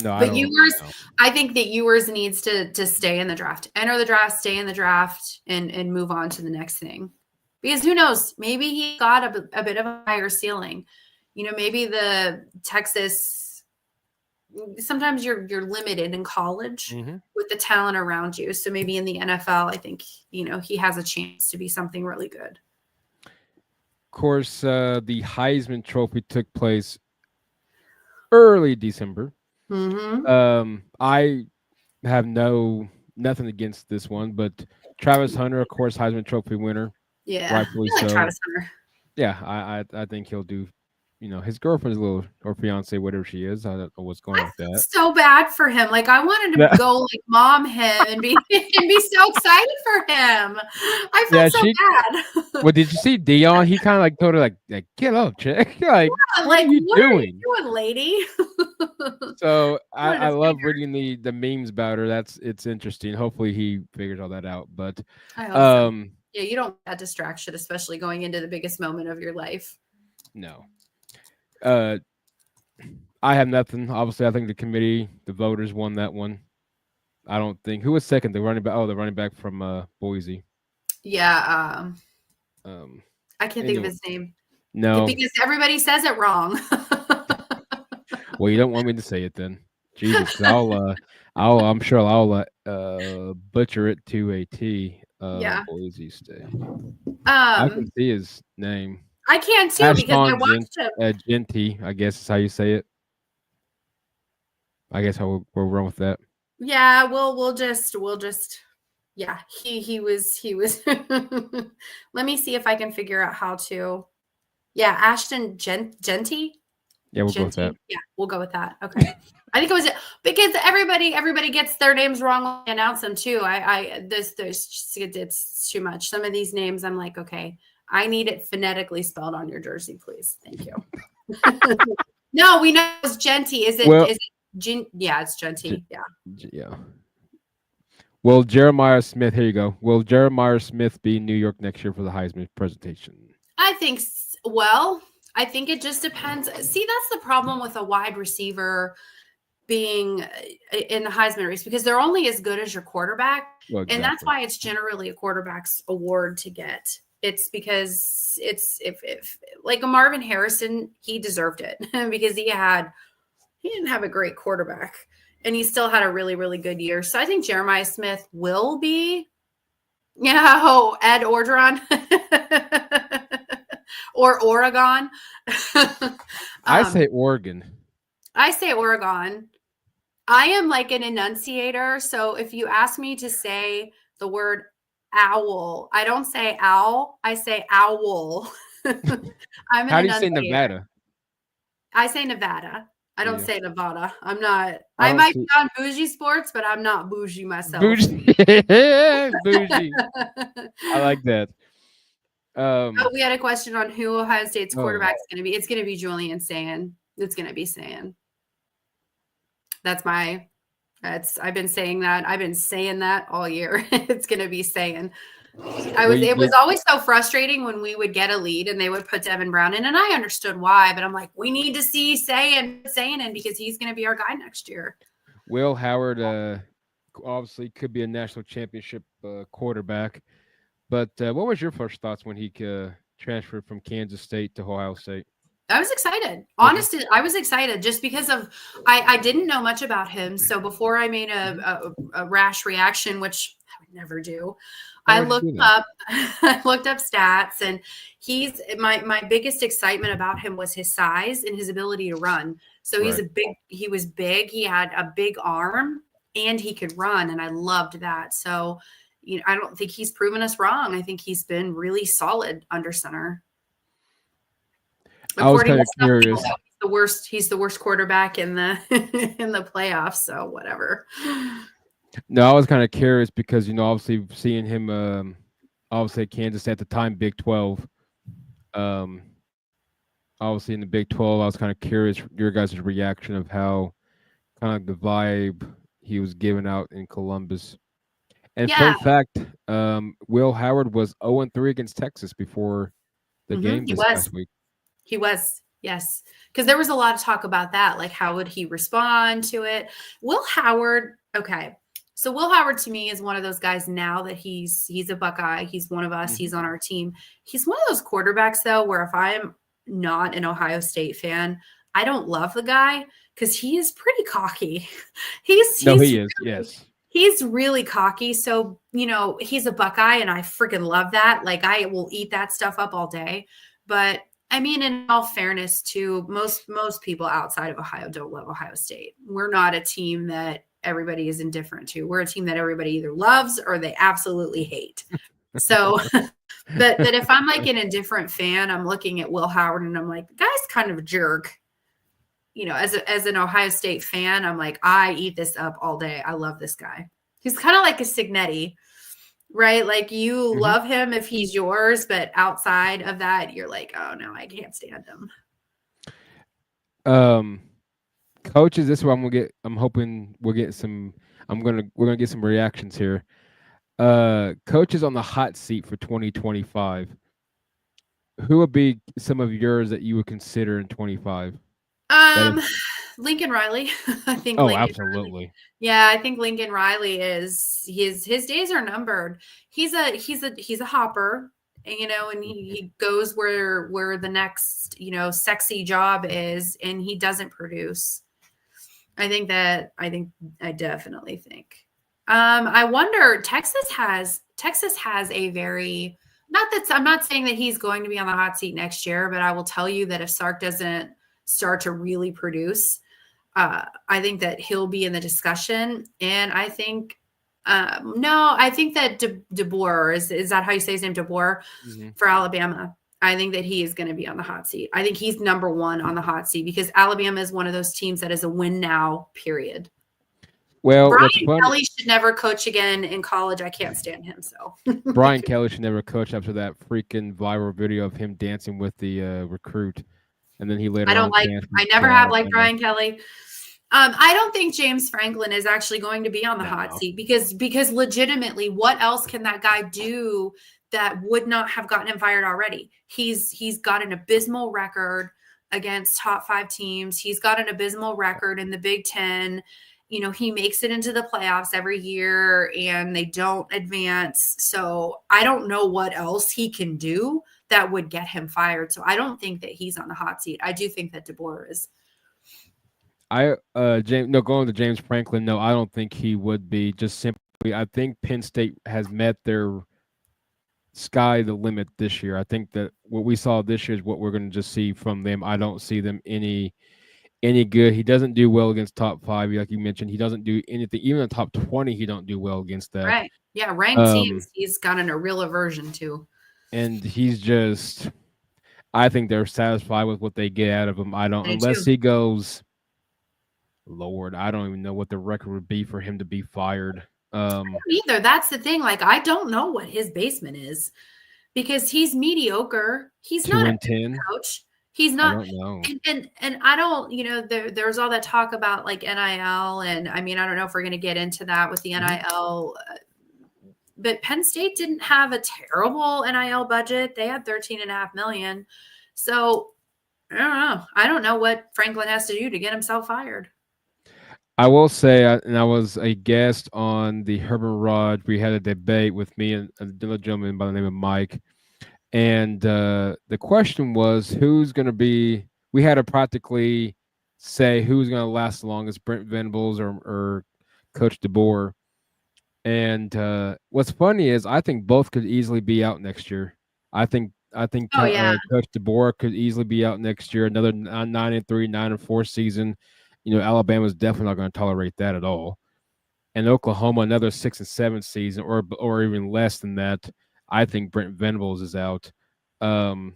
No, I But don't. Ewers, No. I think that Ewers needs to stay in the draft, enter the draft, stay in the draft, and move on to the next thing. Because who knows? Maybe he got a bit of a higher ceiling. Maybe the Texas. Sometimes you're limited in college Hmm. with the talent around you. So maybe in the NFL, I think he has a chance to be something really good. Of course, the Heisman Trophy took place early December. Mm-hmm. I have nothing against this one, but Travis Hunter, of course, Heisman Trophy winner, Yeah, rightfully I like so. Travis Hunter. Yeah, I think he'll do. His girlfriend's a little or fiance, whatever she is. I don't know what's going I on with felt that. so bad for him. Like I wanted to Yeah, go like mom him and be and be so excited for him. I felt yeah. so bad. Well, did you see Dion? He kind of like told her like get up, chick. Like, what are Like, you what are you doing? doing, lady? So I wanted I to love finger. reading the memes about her. It's interesting. Hopefully he figures all that out. But I hope so. um, Yeah, you don't want that distraction, especially going into the biggest moment of your life. no. Uh, I have nothing. Obviously, I think the committee, the voters won that one. I don't think who was second. The running back. Oh, the running back from Boise. Yeah, Um, I can't think of anyway, his name no. because everybody says it wrong. Well, you don't want me to say it then. Jesus, because I'm sure I'll butcher it to a T. Yeah. Boise State. I can Um, see his name. I can too because I Ashton watched him. Genty, I guess is how you say it. I guess we'll run with that. Yeah, we'll just yeah, he was let me see if I can figure out how to. Yeah, Ashton Genty. Yeah, we'll go with that. Genty? Yeah, we'll go with that. Okay. I think it was because everybody gets their names wrong when I announce them too. It's too much. Some of these names, I'm like, okay, I need it phonetically spelled on your jersey, please. Thank you. No, we know it's Genty. Is it yeah, it's Genty. Yeah. Yeah. Will Jeremiah Smith, here you go. Will Jeremiah Smith be in New York next year for the Heisman presentation? I think it just depends. See, that's the problem with a wide receiver being in the Heisman race, because they're only as good as your quarterback. Well, exactly. And that's why it's generally a quarterback's award to get. It's because it's if like a Marvin Harrison, he deserved it because he didn't have a great quarterback and he still had a really, really good year. So I think Jeremiah Smith will be, Ed Orgeron or Oregon. I say Oregon. I say Oregon. I am like an enunciator. So if you ask me to say the word owl, I don't say owl. I say owl. How do you say Nevada? I say Nevada. I don't say Nevada. I'm not. I might be on bougie sports, but I'm not bougie myself. Bougie. Bougie. I like that. We had a question on who Ohio State's quarterback is going to be. It's going to be Julian Sayin. It's going to be Sayin. I've been saying that. I've been saying that all year. It's going to be Sayin. It was always so frustrating when we would get a lead and they would put Devin Brown in, and I understood why, but I'm like, we need to see Sayin in because he's going to be our guy next year. Will Howard obviously could be a national championship quarterback, but what was your first thoughts when he transferred from Kansas State to Ohio State? I was excited. Honestly, I was excited just because I didn't know much about him. So before I made a rash reaction, which I would never do, I looked up stats, and he's my biggest excitement about him was his size and his ability to run. So he was big. He had a big arm and he could run. And I loved that. So, I don't think he's proven us wrong. I think he's been really solid under center. I was kind of curious. He's the worst quarterback in the in the playoffs. So whatever. No, I was kind of curious because obviously seeing him, obviously Kansas at the time, Big 12. Obviously in the Big 12, I was kind of curious your guys' reaction of how kind of the vibe he was giving out in Columbus. And fun fact, Will Howard was 0-3 against Texas before the game this past week. He was, yes. Because there was a lot of talk about that. Like, how would he respond to it? Will Howard, okay. So Will Howard to me is one of those guys now that he's a Buckeye. He's one of us. Mm-hmm. He's on our team. He's one of those quarterbacks, though, where if I'm not an Ohio State fan, I don't love the guy because he is pretty cocky. He is. Yes. He's really cocky. So, he's a Buckeye, and I freaking love that. Like, I will eat that stuff up all day. But I mean, in all fairness, too, most people outside of Ohio don't love Ohio State. We're not a team that everybody is indifferent to. We're a team that everybody either loves or they absolutely hate. So, but if I'm like an indifferent fan, I'm looking at Will Howard and I'm like, the guy's kind of a jerk. As an Ohio State fan, I'm like, I eat this up all day. I love this guy. He's kind of like a Cignetti. Right? Like you love him if he's yours, but outside of that, you're like, oh no, I can't stand him. Coaches, this is what I'm hoping we'll get some. We're gonna get some reactions here. Coaches on the hot seat for 2025. Who would be some of yours that you would consider in 25? Lincoln Riley. I think. Oh, Lincoln absolutely. Riley. Yeah, I think Lincoln Riley is his days are numbered. He's a hopper, and he goes where the next sexy job is, and he doesn't produce. I definitely think. I wonder. Texas has a very I'm not saying that he's going to be on the hot seat next year, but I will tell you that if Sark doesn't start to really produce, I think that he'll be in the discussion. And I think, I think that DeBoer is that how you say his name? DeBoer for Alabama. I think that he is going to be on the hot seat. I think he's number one on the hot seat because Alabama is one of those teams that is a win now, period. Well, what's Brian funny, Kelly should never coach again in college. I can't stand him. So Brian Kelly should never coach after that freaking viral video of him dancing with the recruit, and then he later on canceled I his never have job. liked Brian Kelly. I don't think James Franklin is actually going to be on the hot No. seat because legitimately, what else can that guy do that would not have gotten him fired already? He's got an abysmal record against top 5 teams. He's got an abysmal record in the Big Ten. He makes it into the playoffs every year and they don't advance. So I don't know what else he can do that would get him fired. So I don't think that he's on the hot seat. I do think that DeBoer is. Going to James Franklin. No, I don't think he would be. Just simply, I think Penn State has met their sky the limit this year. I think that what we saw this year is what we're going to just see from them. I don't see them any good. He doesn't do well against top 5, like you mentioned. He doesn't do anything. Even in the top 20, he don't do well against that. Right. Yeah, ranked teams, he's gotten a real aversion to. And he's just, I think they're satisfied with what they get out of him. Unless he goes, Lord, I don't even know what the record would be for him to be fired. I don't either. That's the thing. Like, I don't know what his basement is because he's mediocre. He's not a coach. He's not. I don't know. And I don't, there's all that talk about like NIL. And I mean, I don't know if we're going to get into that with the NIL. But Penn State didn't have a terrible NIL budget. They had $13.5 million. So I don't know. I don't know what Franklin has to do to get himself fired. I will say, and I was a guest on the Herman Rod. We had a debate with me and another gentleman by the name of Mike. And the question was, who's going to be – we had to practically say who's going to last the longest, Brent Venables or Coach DeBoer. And what's funny is I think both could easily be out next year. I think Coach DeBoer could easily be out next year. Another 9-3, 9-4 season. Alabama's definitely not going to tolerate that at all. And Oklahoma, another 6-7 season, or even less than that. I think Brent Venables is out. Who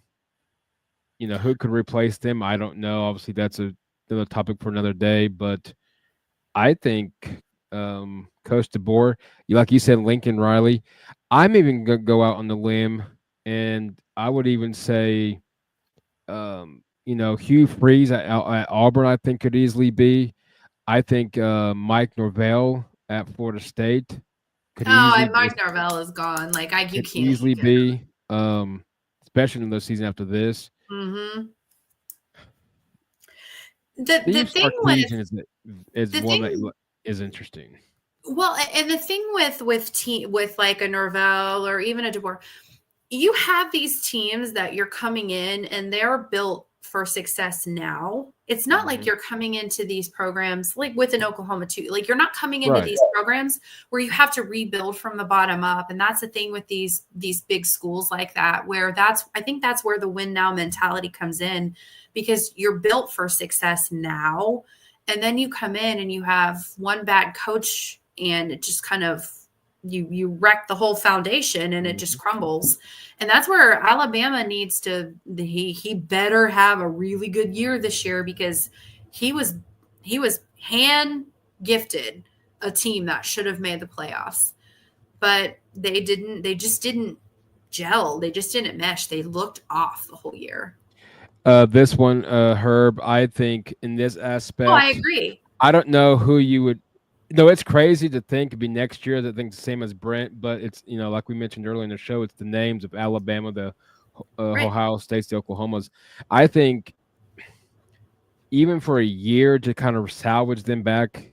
could replace them? I don't know. Obviously, that's another topic for another day. But I think Coach DeBoer, like you said, Lincoln Riley. I'm even going to go out on the limb, and I would even say, Hugh Freeze at Auburn, I think could easily be. I think Mike Norvell at Florida State could easily. Mike Norvell is gone. Like you can't easily be, especially in the season after this. Mm-hmm. The thing is one that is interesting. Well, and the thing with like a Norvell or even a DeBoer, you have these teams that you're coming in and they're built for success now. It's not like you're coming into these programs like with an Oklahoma too. Like you're not coming into these programs where you have to rebuild from the bottom up. And that's the thing with these big schools like that, where I think that's where the win now mentality comes in, because you're built for success now. And then you come in and you have one bad coach and it just kind of, you wreck the whole foundation and it just crumbles. And that's where Alabama needs to, he better have a really good year this year, because he was hand gifted a team that should have made the playoffs, but they just didn't gel. They just didn't mesh. They looked off the whole year. This one, Herb, I think in this aspect, I agree. I don't know who you would. No, it's crazy to think it'd be next year. I think the same as Brent, but it's like we mentioned earlier in the show, it's the names of Alabama, the Ohio States, the Oklahomas. I think even for a year to kind of salvage them back,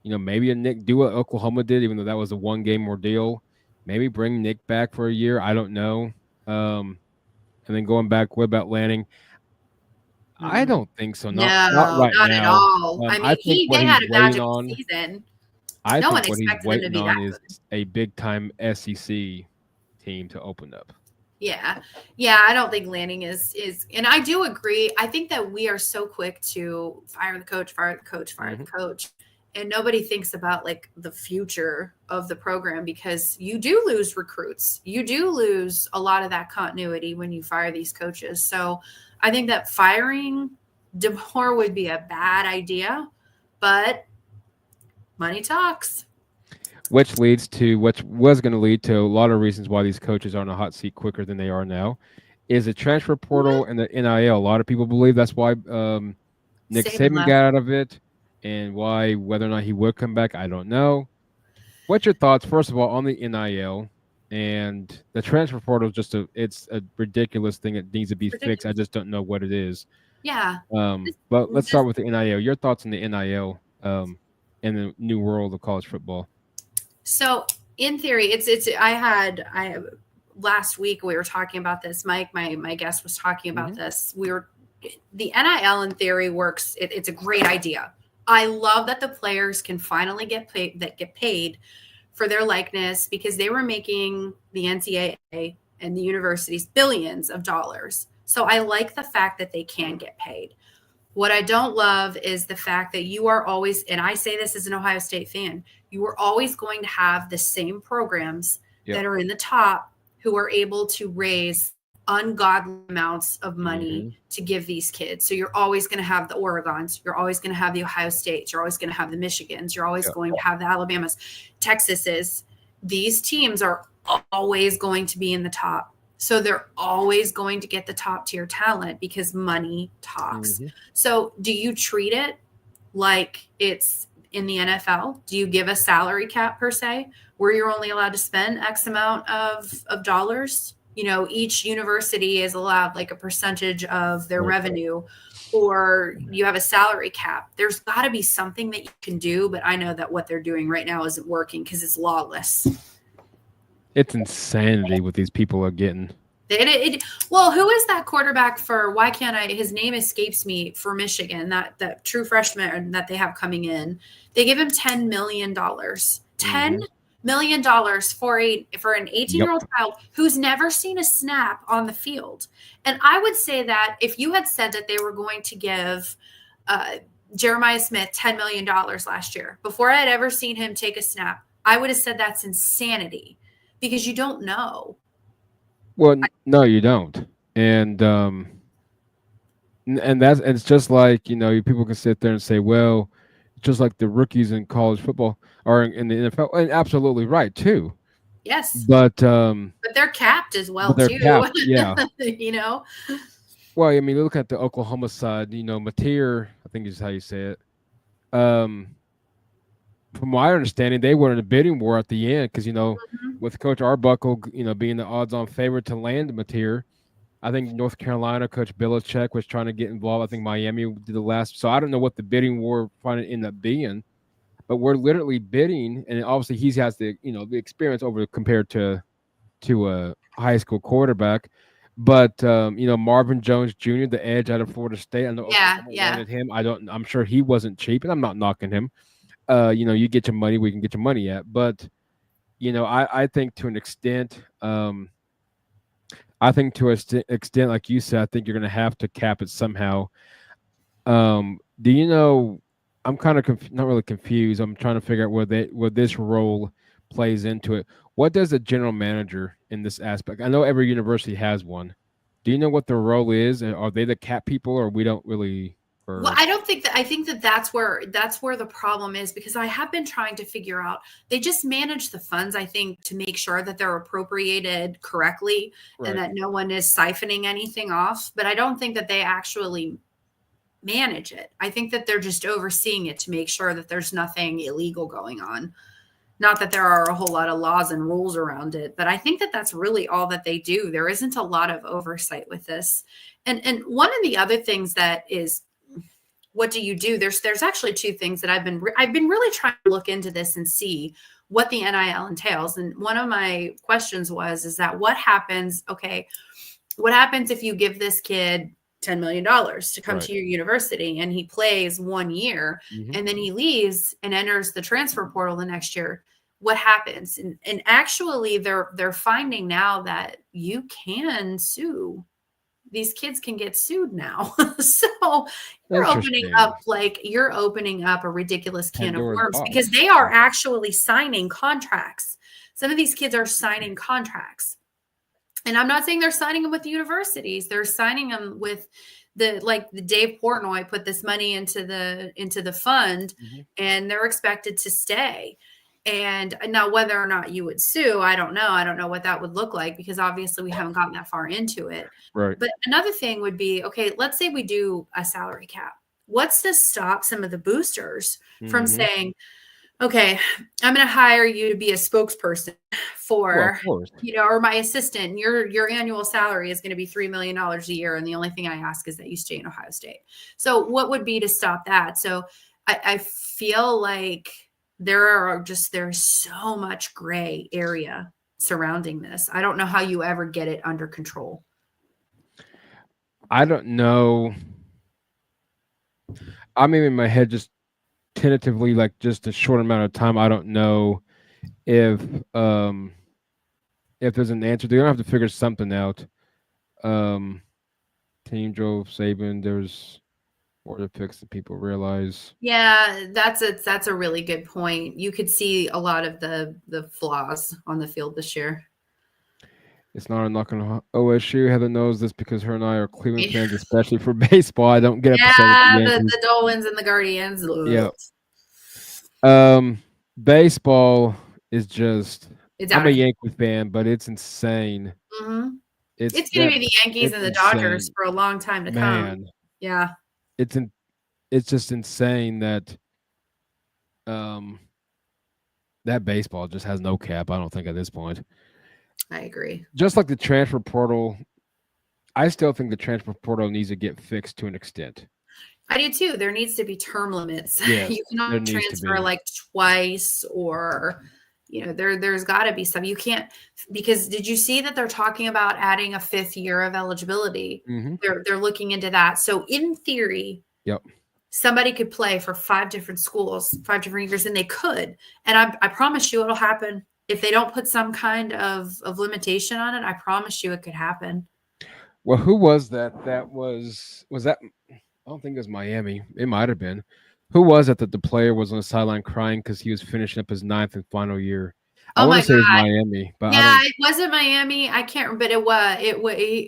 maybe Nick do what Oklahoma did, even though that was a 1-game ordeal. Maybe bring Nick back for a year. I don't know. And then going back, what about Lanning? I don't think so. Not right now. At all. I mean, they had a magical season. I think what he's waiting on is a big-time SEC team to open up. Yeah. I don't think Lanning is, and I do agree. I think that we are so quick to fire the coach, and nobody thinks about like the future of the program, because you do lose recruits. You do lose a lot of that continuity when you fire these coaches. So I think that firing DeBoer would be a bad idea, but money talks. which leads to what was going to lead to a lot of reasons why these coaches are on a hot seat quicker than they are now, is the transfer portal and the NIL. A lot of people believe that's why Nick Saban Saban left. got out of it, and why whether or not he would come back, I don't know. What's your thoughts, first of all, on the NIL and the transfer portal? Is just it's a ridiculous thing that needs to be fixed. I Ridiculous. just don't know what it is. Yeah. But let's This, start with the NIL. Your thoughts on the NIL in the new world of college football? so in theory, I last week we were talking about this. Mike, my guest, was talking about this. The NIL in theory works. It's a great idea. I love that the players can finally get paid for their likeness, because they were making the NCAA and the universities billions of dollars. So I like the fact that they can get paid. What I don't love is the fact that you are always, and I say this as an Ohio State fan, you are always going to have the same programs that are in the top who are able to raise ungodly amounts of money to give these kids. So you're always going to have the Oregons, you're always going to have the Ohio States, you're always going to have the Michigans, you're always going to have the Alabamas, Texases. These teams are always going to be in the top. So they're always going to get the top tier talent because money talks. So do you treat it like it's in the NFL? Do you give a salary cap per se, where you're only allowed to spend X amount of dollars? You know, each university is allowed like a percentage of their revenue, or you have a salary cap. There's got to be something that you can do, but I know that what they're doing right now isn't working because it's lawless. It's insanity what these people are getting. Well, who is that quarterback for? Why can't I? His name escapes me, for Michigan. That true freshman that they have coming in. They give him $10 million. $10 million for an 18-year-old child who's never seen a snap on the field. And I would say that if you had said that they were going to give Jeremiah Smith $10 million last year, before I had ever seen him take a snap, I would have said that's insanity, because you don't know. Well, no, you don't. And it's just like, people can sit there and say, well, just like the rookies in college football or in the NFL, and absolutely right too. Yes. But they're capped as well they're too. capped, yeah. Well, I mean, look at the Oklahoma side. Mateer, I think is how you say it. From my understanding, they were in a bidding war at the end because with Coach Arbuckle, being the odds-on favorite to land Mateer. I think North Carolina Coach Belichick was trying to get involved. I think Miami did the last. So I don't know what the bidding war finally ended up being, but we're literally bidding, and obviously he has the the experience over compared to a high school quarterback. But Marvin Jones Jr., the edge out of Florida State, I know Oklahoma wanted him. I'm sure he wasn't cheap, and I'm not knocking him. You get your money, we can get your money at. But I think to an extent. I think to an extent, like you said, I think you're going to have to cap it somehow. Do you know? I'm kind of not really confused. I'm trying to figure out where this role plays into it. What does a general manager in this aspect? I know every university has one. Do you know what their role is? Are they the cap people, or we don't really? Well, I don't think that. I think that's where the problem is, because I have been trying to figure out. They just manage the funds, I think, to make sure that they're appropriated correctly and that no one is siphoning anything off. But I don't think that they actually manage it. I think that they're just overseeing it to make sure that there's nothing illegal going on. Not that there are a whole lot of laws and rules around it, but I think that that's really all that they do. There isn't a lot of oversight with this. And one of the other things that is, what do you do? There's actually two things that I've been really trying to look into this and see what the NIL entails. And one of my questions is that what happens if you give this kid $10 million to come to your university and he plays 1 year and then he leaves and enters the transfer portal the next year? What happens? And actually they're finding now that you can sue these kids can get sued now. So Interesting. you're opening up a ridiculous can of Pandora's worms because box. they are actually signing contracts. Some of these kids are signing contracts. And I'm not saying they're signing them with the universities. They're signing them with the Dave Portnoy put this money into the fund, Mhm. and they're expected to stay. And now whether or not you would sue, I don't know. I don't know what that would look like because obviously we haven't gotten that far into it. Right. But another thing would be, okay, let's say we do a salary cap. What's to stop some of the boosters from Mhm. saying, okay, I'm going to hire you to be a spokesperson Well, of for, course. or my assistant. Your annual salary is going to be $3 million a year. And the only thing I ask is that you stay in Ohio State. So what would be to stop that? So I feel like there's so much gray area surrounding this. I don't know how you ever get it under control. I don't know. I'm in my head just tentatively, like just a short amount of time. I don't know if um if there's an answer. They're gonna have to figure something out. Um, Team drove Saban. There's more to fix that people realize. Yeah, that's a really good point. You could see a lot of the flaws on the field this year. It's not a knock on OSU. Heather knows this because her and I are Cleveland fans, especially for baseball. I don't get upset with the Yeah, Yankees. the Dolphins and the Guardians. Yeah. Baseball is just. It's I'm out a of Yankee fan, but it's insane. mm-hmm. It's It's going that. to be the Yankees It's and the Dodgers insane, for a long time to come. man. Yeah, It's in, It's just insane that um that baseball just has no cap. I don't think at this point. I agree. Just like the transfer portal, I still think the transfer portal needs to get fixed to an extent. I do too. There needs to be term limits. Yes, You there cannot needs to transfer be. like twice or there's got to be some. You can't because did you see that they're talking about adding a 5th year of eligibility? Mm-hmm. They're looking into that. So in theory, Yep. somebody could play for 5 different schools, 5 different years, and they could. And I promise you it'll happen. If they don't put some kind of limitation on it, I promise you it could happen. Well, who was that? Was that? I don't think it was Miami. It might have been. Who was it that the player was on the sideline crying because he was finishing up his 9th and final year? I Oh want my to say it was God. Miami, but I Yeah, don't. it wasn't Miami. I can't remember, but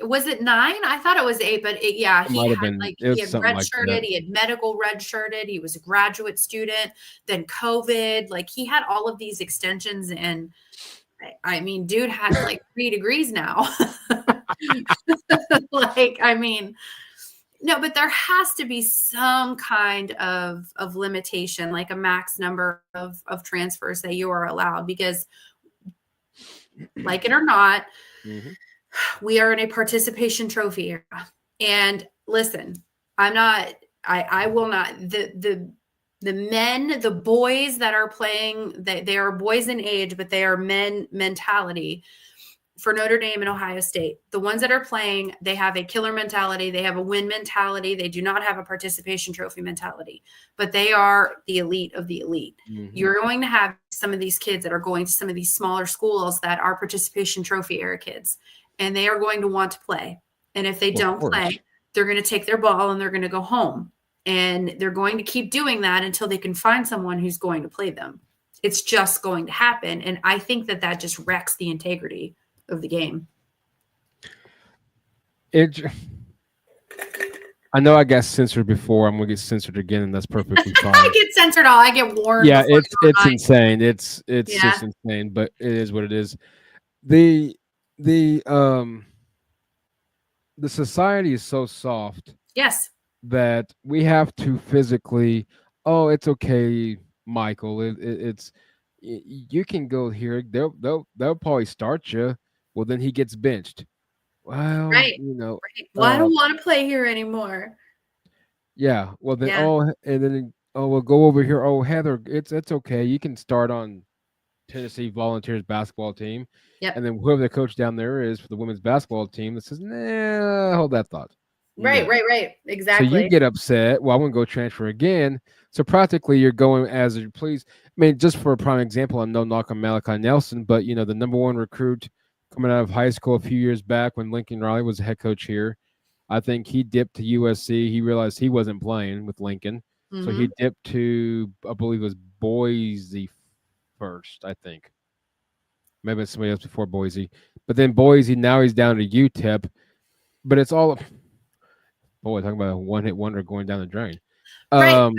was it 9? I thought it was 8, but yeah, It might have been. It he was had something like redshirted, that. he had medical redshirted, he was a graduate student, then COVID, like he had all of these extensions, and I mean, dude has like 3 degrees now. Like, I mean, no, but there has to be some kind of limitation, like a max number of transfers that you are allowed, because like it or not, Mm-hmm. we are in a participation trophy era. And listen, I will not, the men, the boys that are playing, they are boys in age, but they are men mentality for Notre Dame and Ohio State. The ones that are playing, they have a killer mentality. They have a win mentality. They do not have a participation trophy mentality, but they are the elite of the elite. Mm-hmm. You're going to have some of these kids that are going to some of these smaller schools that are participation trophy era kids, and they are going to want to play. And if they don't play, they're going to take their ball and they're going to go home. And they're going to keep doing that until they can find someone who's going to play them. It's just going to happen. And I think that just wrecks the integrity of the game. I know I got censored before. I'm gonna get censored again, and that's perfectly fine. I get censored all. I get warned. Yeah, it's insane. It's just insane, but it is what it is. The society is so soft. Yes. That we have to physically. Oh, it's okay, Michael. It's you can go here. They'll probably start you. Well, then he gets benched. Well, right. Right. Well, I don't want to play here anymore. Yeah. Well, then we'll go over here. Oh, Heather, it's okay. You can start on Tennessee Volunteers basketball team. Yep. And then whoever the coach down there is for the women's basketball team that says, nah, hold that thought. Right. Exactly. So you get upset. Well, I'm going to go transfer again. So practically you're going as you please. I mean, just for a prime example, I'm no knock on Malachi Nelson, but, the number 1 recruit coming out of high school a few years back when Lincoln Riley was the head coach here, I think he dipped to USC. He realized he wasn't playing with Lincoln, so he Hmm. dipped to, I believe it was Boise first. I think maybe it's somebody else before Boise, but then Boise. Now he's down to UTEP. But it's all, boy, talking about a one hit wonder going down the drain. Right, Um,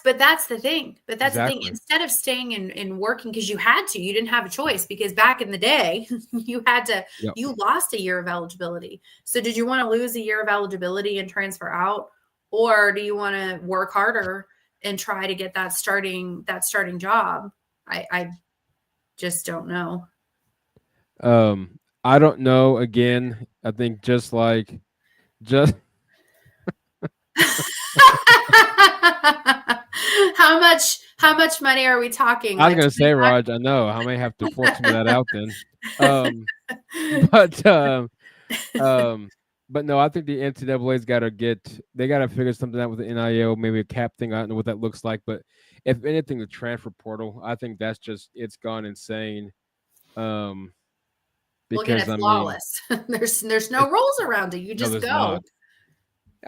but that's the thing. But that's the thing. exactly. Instead of staying and working because you had to, you didn't have a choice because back in the day, you had to, Yep. you lost a year of eligibility. So did you want to lose a year of eligibility and transfer out, or do you want to work harder and try to get that starting job? I just don't know. I don't know. Again, I think just How much money are we talking? I was Like gonna say, Raj, I know I may have to fork some of that out then. Um, but um, but no, I think the NCAA's got to they got to figure something out with the NIL, maybe a cap thing. I don't know what that looks like, but if anything, the transfer portal, I think that's just it's gone insane. Um, Look at because it I mean, flawless. There's it, no rules around it. You no, just there's go. not.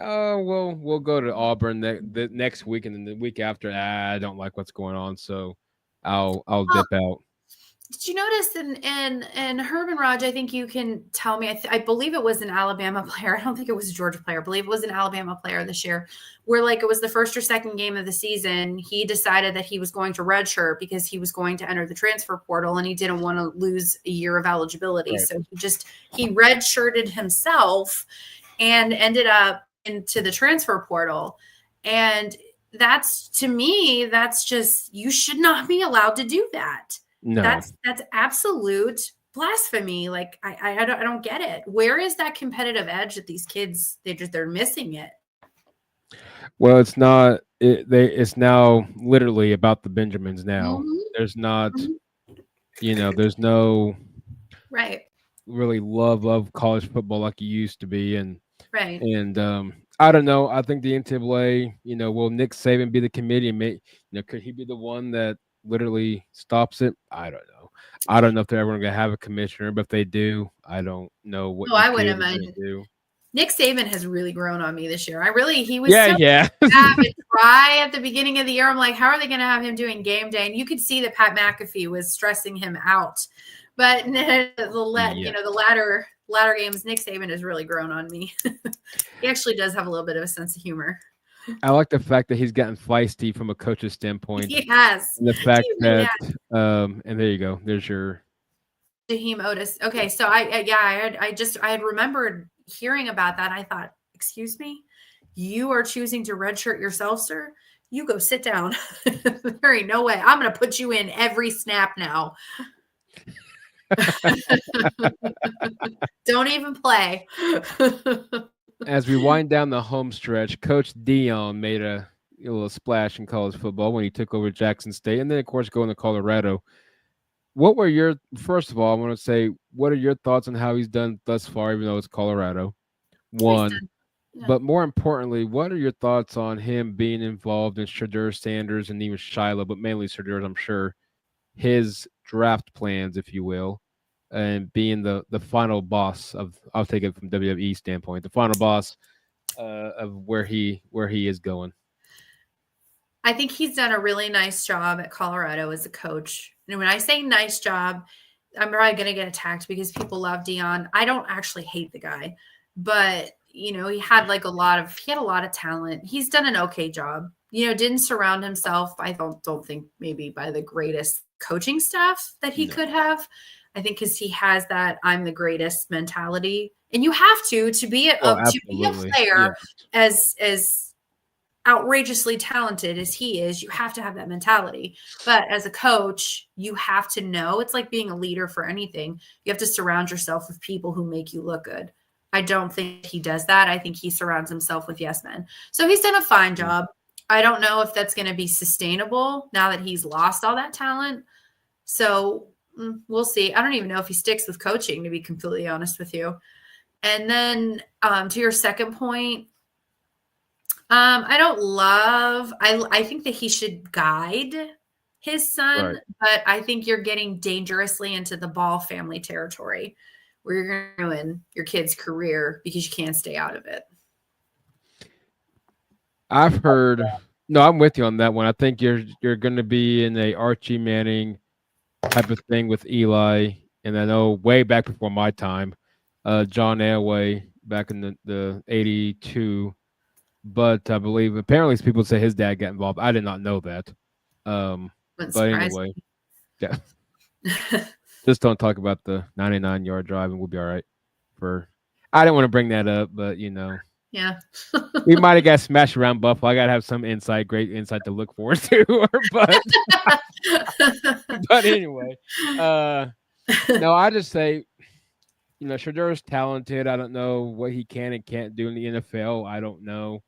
Oh, we'll go to Auburn the next week, and then the week after, I don't like what's going on, so I'll Well, dip out. did you notice in Herman Raj? I think you can tell me. I believe it was an Alabama player. I don't think it was a Georgia player. I believe it was an Alabama player this year, where like it was the first or second game of the season. He decided that he was going to redshirt because he was going to enter the transfer portal and he didn't want to lose a year of eligibility. Right. So he redshirted himself and ended up into the transfer portal. And that's to me, that's just you should not be allowed to do that. No. That's absolute blasphemy. Like I don't get it. Where is that competitive edge that these kids they're missing it? Well, it's not. It's now literally about the Benjamins. Now Mhm, there's not. mhm. There's no Right, really love of college football like it used to be, right. and I don't know. I think the NCAA. Will Nick Saban be the committee? And could he be the one that literally stops it? I don't know. I don't know if they're ever going to have a commissioner, but if they do, I don't know what No, you I could wouldn't or mind. can't do. Nick Saban has really grown on me this year. He was Yeah, so yeah. try at the beginning of the year. I'm like, how are they going to have him doing game day? And you could see that Pat McAfee was stressing him out. But Yeah. the latter games, Nick Saban has really grown on me. He actually does have a little bit of a sense of humor. I like the fact that he's gotten feisty from a coach's standpoint, He has. and the fact He really that, has. and there you go. There's your Jaheim Otis. Okay, so I had remembered hearing about that. I thought, excuse me, you are choosing to redshirt yourself, sir. You go sit down. There ain't no way. I'm going to put you in every snap now. Don't even play. as we wind down the home stretch. Coach Dion made a little splash in college football when he took over Jackson State, and then of course going to Colorado. What were your first of all? I want to say, what are your thoughts on how he's done thus far, even though it's Colorado? He's One, done. Yeah. but more importantly, what are your thoughts on him being involved in Shadur Sanders and even Shiloh, but mainly Shadur, I'm sure, his draft plans, if you will, and being the final boss of, I'll take it from WWE standpoint, the final boss of where he is going. I think he's done a really nice job at Colorado as a coach. And when I say nice job, I'm probably going to get attacked because people love Dion. I don't actually hate the guy, but he had a lot of talent. He's done an okay job. Didn't surround himself. I don't think maybe by the greatest coaching staff that he No. could have. I think because he has that I'm the greatest mentality, and you have to be Oh, to be a absolutely. Yeah. player as outrageously talented as he is, you have to have that mentality. But as a coach, you have to know it's like being a leader for anything. You have to surround yourself with people who make you look good. I don't think he does that. I think he surrounds himself with yes men. So he's done a fine job. I don't know if that's going to be sustainable now that he's lost all that talent. So we'll see. I don't even know if he sticks with coaching, to be completely honest with you. And then to your second point, I don't love. I think that he should guide his son, Right. but I think you're getting dangerously into the Ball family territory, where you're going to ruin your kid's career because you can't stay out of it. I've heard. No, I'm with you on that one. I think you're going to be in a Archie Manning type of thing with Eli, and I know way back before my time, John Elway back in the '82. But I believe apparently people say his dad got involved. I did not know that. Um, Wouldn't but surprise anyway, yeah, me. just don't talk about the 99-yard drive, and we'll be all right. For I didn't want to bring that up, but Yeah. we might have got smashed around Buffalo. I gotta have some insight, great insight to look forward to. But anyway, uh, no, I just say Shador is talented. I don't know what he can and can't do in the NFL. I don't know.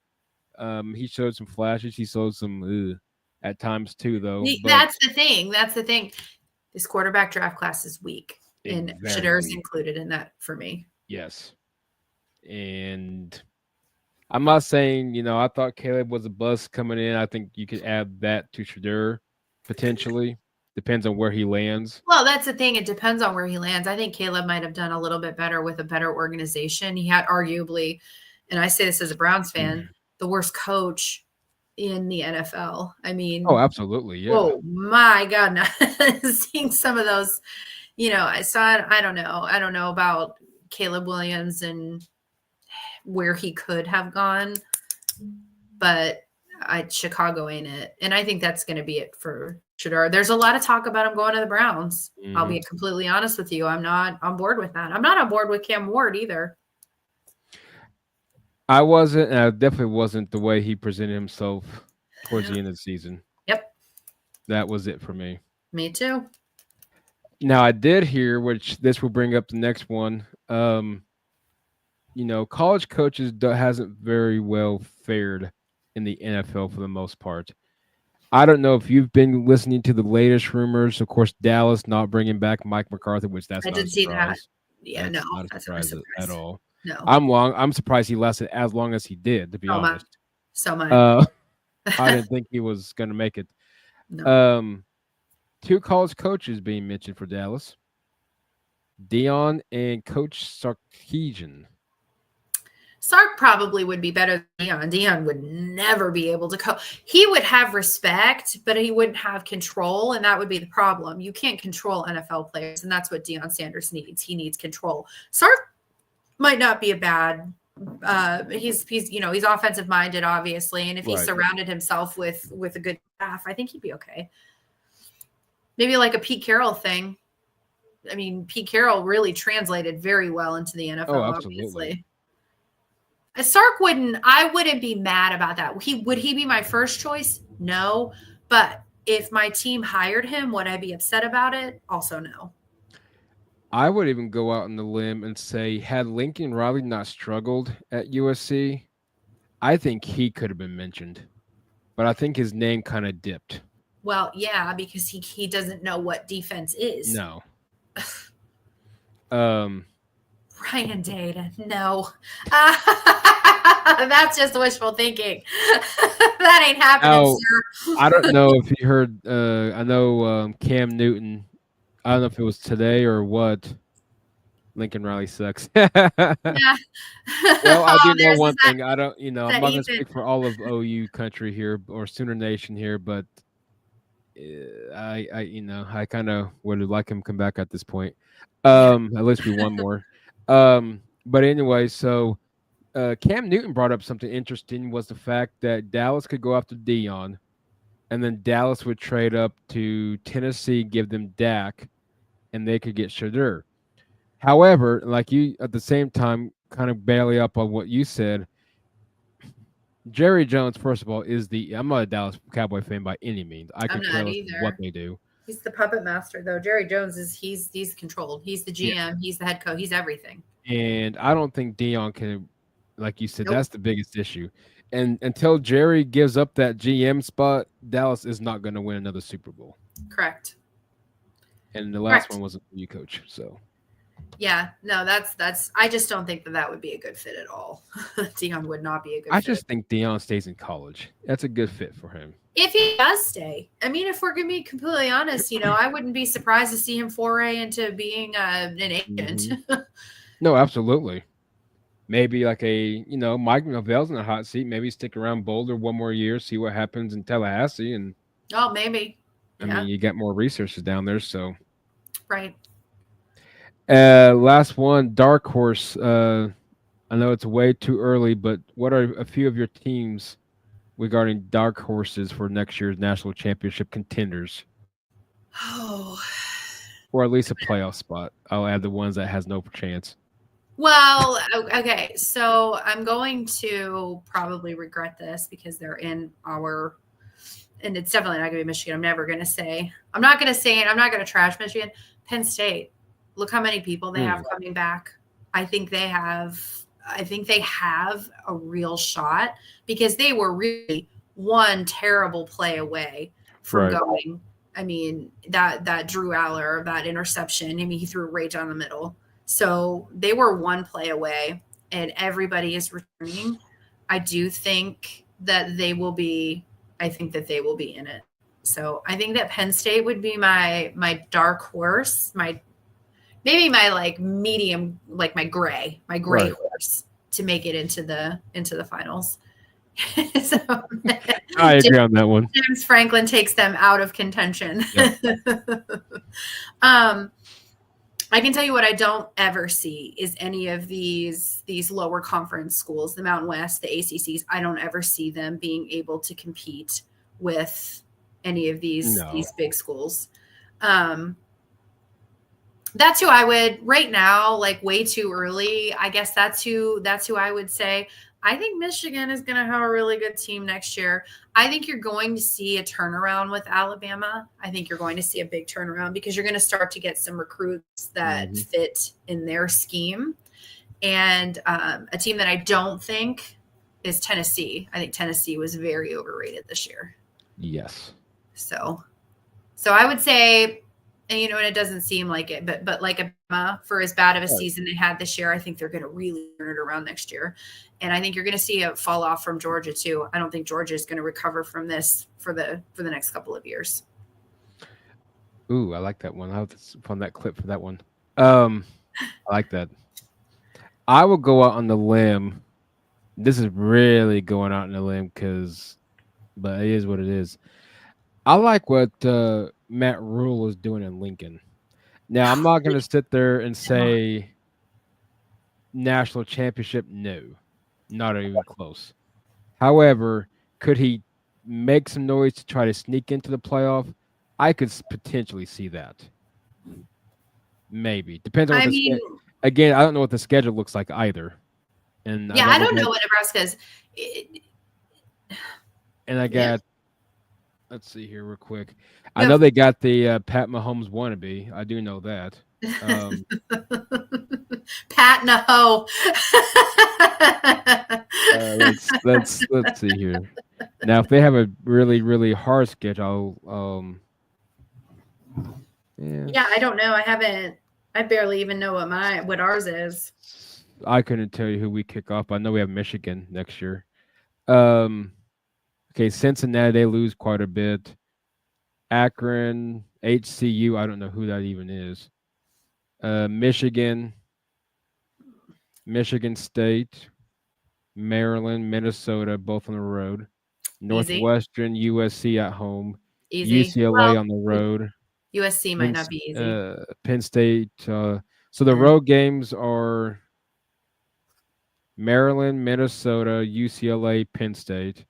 He showed some flashes. He showed some at times too, though. But That's the thing. That's the thing. This quarterback draft class is weak, and very Shadur's weak. included in that for me. Yes, and I'm not saying I thought Caleb was a bust coming in. I think you could add that to Shadur potentially. Depends on where he lands. Well, that's the thing. It depends on where he lands. I think Caleb might have done a little bit better with a better organization. He had arguably, and I say this as a Browns fan, the worst coach in the NFL. I mean, Oh, absolutely, yeah. oh my God, seeing some of those, I saw it. I don't know. I don't know about Caleb Williams and where he could have gone, but Chicago ain't it. And I think that's going to be it for Shador. There's a lot of talk about him going to the Browns. I'll be completely honest with you. I'm not on board with that. I'm not on board with Cam Ward either. I wasn't, and I definitely wasn't the way he presented himself towards the end of the season. Yep. That was it for me. Me too. Now I did hear, which this will bring up the next one. College coaches hasn't very well fared in the NFL for the most part. I don't know if you've been listening to the latest rumors. Of course, Dallas not bringing back Mike McCarthy, which that's I not a did see that. surprise. Yeah, That's no, not a that's not a surprise surprise at all. No. I'm surprised he lasted as long as he did, to be honest. So much. I didn't think he was going to make it. No. 2 college coaches being mentioned for Dallas. Dion and Coach Sarkisian. Sark probably would be better than Dion. Dion would never be able to coach. He would have respect, but he wouldn't have control, and that would be the problem. You can't control NFL players, and that's what Deion Sanders needs. He needs control. Sark might not be a bad. He's offensive minded, obviously, and if he surrounded himself with a good staff, I think he'd be okay. Maybe like a Pete Carroll thing. I mean, Pete Carroll really translated very well into the NFL. Oh, absolutely. Obviously. Sark I wouldn't be mad about that. Would he be my first choice? No. But if my team hired him, would I be upset about it? Also, no. I would even go out on the limb and say, had Lincoln Riley not struggled at USC, I think he could have been mentioned. But I think his name kind of dipped. Well, yeah, because he doesn't know what defense is. No. Ryan Day, no. That's just wishful thinking. That ain't happening, sir. I don't know if you heard. I know Cam Newton. I don't know if it was today or what. Lincoln Riley sucks. Yeah. Well, I do know one thing. I don't. I'm not going to speak for all of OU country here or Sooner Nation here, but I kind of would like him to come back at this point. At least be one more. But anyway, so Cam Newton brought up something interesting was the fact that Dallas could go after Dion, and then Dallas would trade up to Tennessee, give them Dak, and they could get Shador. However, like you at the same time, kind of barely up on what you said. Jerry Jones, first of all, I'm not a Dallas Cowboy fan by any means. I can tell what they do. He's the puppet master, though. Jerry Jones he's controlled. He's the GM. Yeah. He's the head coach. He's everything. And I don't think Dion can, like you said, that's the biggest issue. And until Jerry gives up that GM spot, Dallas is not going to win another Super Bowl. Correct. And the last one was a new coach, so. Yeah, no, that's. I just don't think that would be a good fit at all. Dion would not be a good fit. I just think Dion stays in college. That's a good fit for him. If he does stay. I mean, if we're going to be completely honest, I wouldn't be surprised to see him foray into being an agent. No, absolutely. maybe like Mike Novell's in a hot seat. Maybe stick around Boulder one more year, see what happens in Tallahassee, and Oh, maybe. I mean Yeah. you got more resources down there. So Right. last one, dark horse. I know it's way too early, but what are a few of your teams regarding dark horses for next year's national championship contenders, Oh. or at least a playoff spot? I'll add the ones that has no chance. Well, okay. So I'm going to probably regret this because they're in our, and it's definitely not going to be Michigan. I'm never going to say, I'm not going to say it. I'm not going to trash Michigan. Penn State. Look how many people they have coming back. I think they have a real shot because they were really one terrible play away from going. I mean, that Drew Aller, that interception, I mean, he threw right down the middle. So they were one play away, and everybody is returning. I do think that they will be. I think that they will be in it. So I think that Penn State would be my dark horse, maybe my like medium, like my gray horse to make it into the finals. So, I agree on that one. James Franklin takes them out of contention. Yep. I can tell you what I don't ever see is any of these lower conference schools, the Mountain West, the ACCs. I don't ever see them being able to compete with any of these big schools. That's who I would right now, like way too early. I guess that's who I would say. I think Michigan is going to have a really good team next year. I think you're going to see a turnaround with Alabama. I think you're going to see a big turnaround because you're going to start to get some recruits that fit in their scheme. And a team that I don't think is Tennessee. I think Tennessee was very overrated this year. Yes. So I would say, and it doesn't seem like it, but like Alabama, for as bad of a season they had this year, I think they're going to really turn it around next year. And I think you're going to see a fall off from Georgia too. I don't think Georgia is going to recover from this for the next couple of years. Ooh, I like that one. I'll have to find that clip for that one. I like that. I will go out on the limb. This is really going out on the limb but it is what it is. I like what Matt Rule is doing in Lincoln. Now, I'm not going to sit there and say national championship. No, not even close. However, could he make some noise to try to sneak into the playoff? I could potentially see that. Maybe. Depends on again, I don't know what the schedule looks like either. And I don't know what Nebraska's. And I got, let's see here real quick. I know they got the Pat Mahomes wannabe. I do know that. Pat Naho. Let's see here. Now, if they have a really, really hard schedule, I don't know. I barely even know what ours is. I couldn't tell you who we kick off. I know we have Michigan next year. Okay, Cincinnati, they lose quite a bit. Akron, HCU, I don't know who that even is. Michigan State, Maryland, Minnesota, both on the road. Northwestern, USC at home. Easy. UCLA on the road. USC might not be easy. Penn State. So the road games are Maryland, Minnesota, UCLA, Penn State.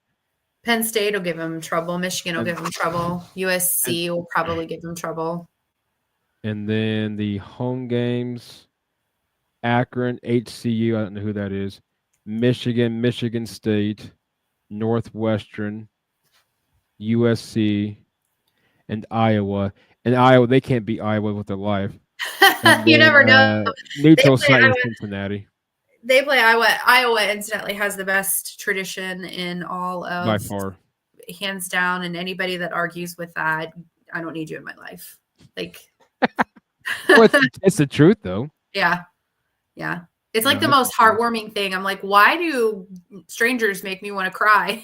Penn State will give them trouble. Michigan will give them trouble. USC will probably give them trouble. And then the home games, Akron, HCU, I don't know who that is. Michigan, Michigan State, Northwestern, USC, and Iowa. And Iowa, they can't beat Iowa with their life. You never know. Neutral site in Cincinnati. They play Iowa. Iowa, incidentally, has the best tradition in all of, by far, hands down. And anybody that argues with that, I don't need you in my life. Like, well, it's the truth, though. Yeah. It's like the most heartwarming thing. I'm like, why do strangers make me want to cry?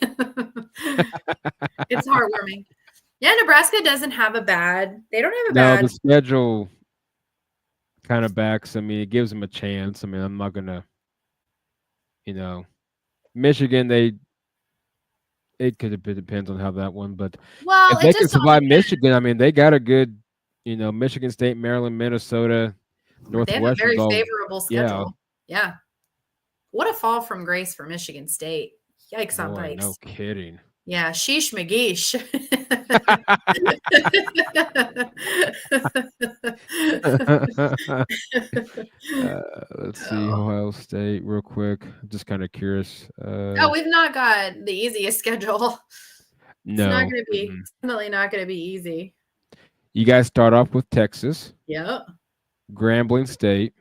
It's heartwarming. Yeah, Nebraska doesn't have a bad. They don't have a bad. No, the schedule kind of backs. I mean, it gives them a chance. I mean, I'm not gonna You know, Michigan, it could it depends on how that one, but Well, if it they can just all survive depends. Michigan, I mean, they got a good, Michigan State, Maryland, Minnesota, They have a Northwestern's very all, favorable yeah, schedule. Yeah. What a fall from grace for Michigan State. Yikes on boy, no bikes. kidding. Yeah, sheesh McGeesh. Let's see, Oh. Ohio State, real quick. I'm just kind of curious. Oh, we've not got the easiest schedule. It's not No. going to be, Mm-mm. it's definitely not going to be easy. You guys start off with Texas, Yep. Grambling State.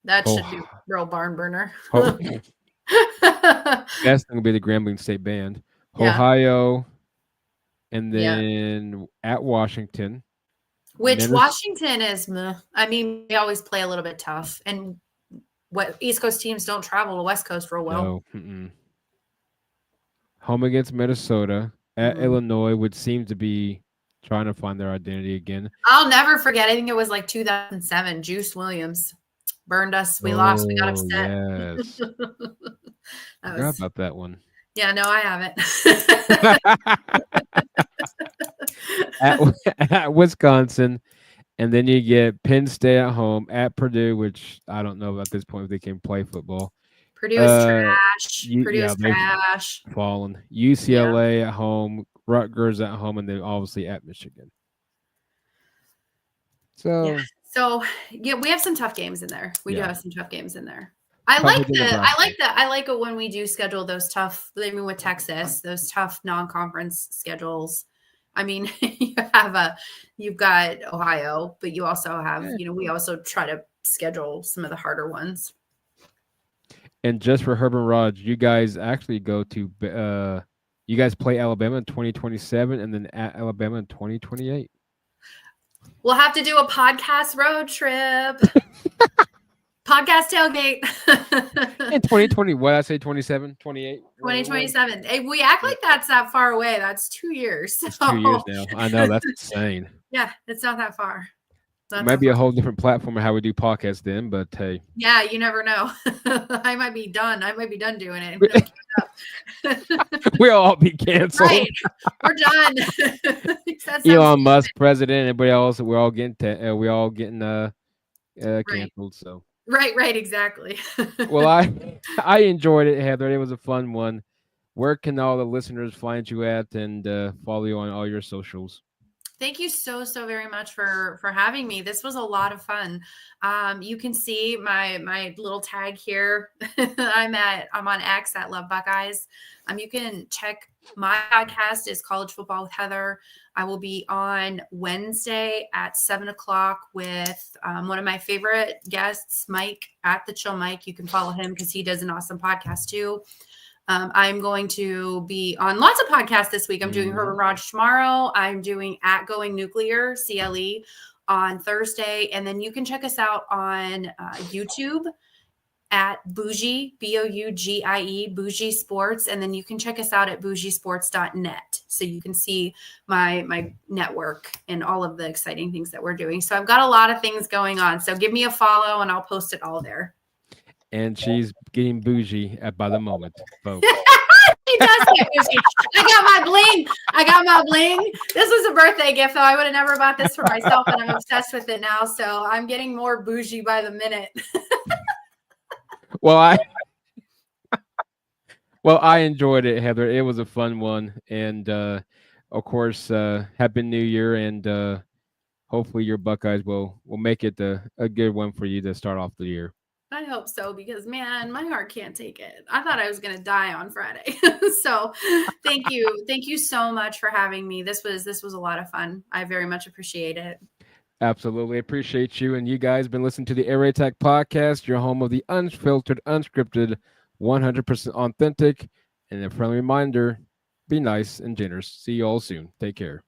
That Oh, should be real barn burner. that's going to be the Grambling State band. Yeah. Ohio, and Yeah. then at Washington. Which Washington is, meh. I mean, they always play a little bit tough. And what East Coast teams don't travel to West Coast real well. No. Mm-mm. Home against Minnesota. At Mm. Illinois, which seems to be trying to find their identity again. I'll never forget. I think it was like 2007. Juice Williams burned us. We lost. We got Oh, upset. yes. That Forgot was, about that one. yeah, no, I haven't. at Wisconsin, and then you get Penn State at home, at Purdue, which I don't know at this point if they can play football. Purdue is trash. Purdue Yeah, is they've trash. fallen. Yeah. UCLA at home, Rutgers at home, and then obviously at Michigan. Yeah. So So yeah, we have some tough games in there. We do yeah, have some tough games in there. I tougher like than the Nebraska. I like it when we do schedule those tough, I mean with Texas, those tough non-conference schedules. I mean, you've got Ohio, but you also have, Yeah. we also try to schedule some of the harder ones. And just for Herb and Raj, you guys actually go to you guys play Alabama in 2027 and then at Alabama in 2028. We'll have to do a podcast road trip. Podcast tailgate. In 2020, what did I say, 27, 28? 2027. Hey, we act like that's that far away. That's 2 years. It's 2 years now. I know, that's insane. Yeah, it's not that far. It might be a whole different platform of how we do podcasts then, but hey. Yeah, you never know. I might be done. I might be done doing it. We'll all be canceled. Right. We're done. Elon Musk, president, everybody else, we're all getting canceled. So right, exactly. well, I enjoyed it, Heather. It was a fun one. Where can all the listeners find you at and follow you on all your socials? Thank you so very much for having me. This was a lot of fun. You can see my little tag here. I'm on X at Love Buckeyes. You can check my podcast is College Football with Heather. I will be on Wednesday at 7:00 with one of my favorite guests, Mike at the Chill Mike. You can follow him because he does an awesome podcast too. I'm going to be on lots of podcasts this week. I'm doing Herb and Raj tomorrow. I'm doing at Going Nuclear, CLE, on Thursday. And then you can check us out on YouTube at Bougie, Bougie, Bougie Sports. And then you can check us out at bougiesports.net. So you can see my network and all of the exciting things that we're doing. So I've got a lot of things going on. So give me a follow and I'll post it all there. And she's getting bougie by the moment, folks. She does get bougie. I got my bling. This was a birthday gift, though. I would have never bought this for myself, and I'm obsessed with it now. So I'm getting more bougie by the minute. Well, I enjoyed it, Heather. It was a fun one, and of course, Happy New Year, and hopefully your Buckeyes will make it a good one for you to start off the year. I hope so, because man, my heart can't take it. I thought I was going to die on Friday. So thank you so much for having me. This was a lot of fun. I very much appreciate it. Absolutely appreciate you. And you guys been listening to the Air Raid Attack podcast, your home of the unfiltered, unscripted, 100% authentic. And a friendly reminder, be nice and generous. See you all soon. Take care.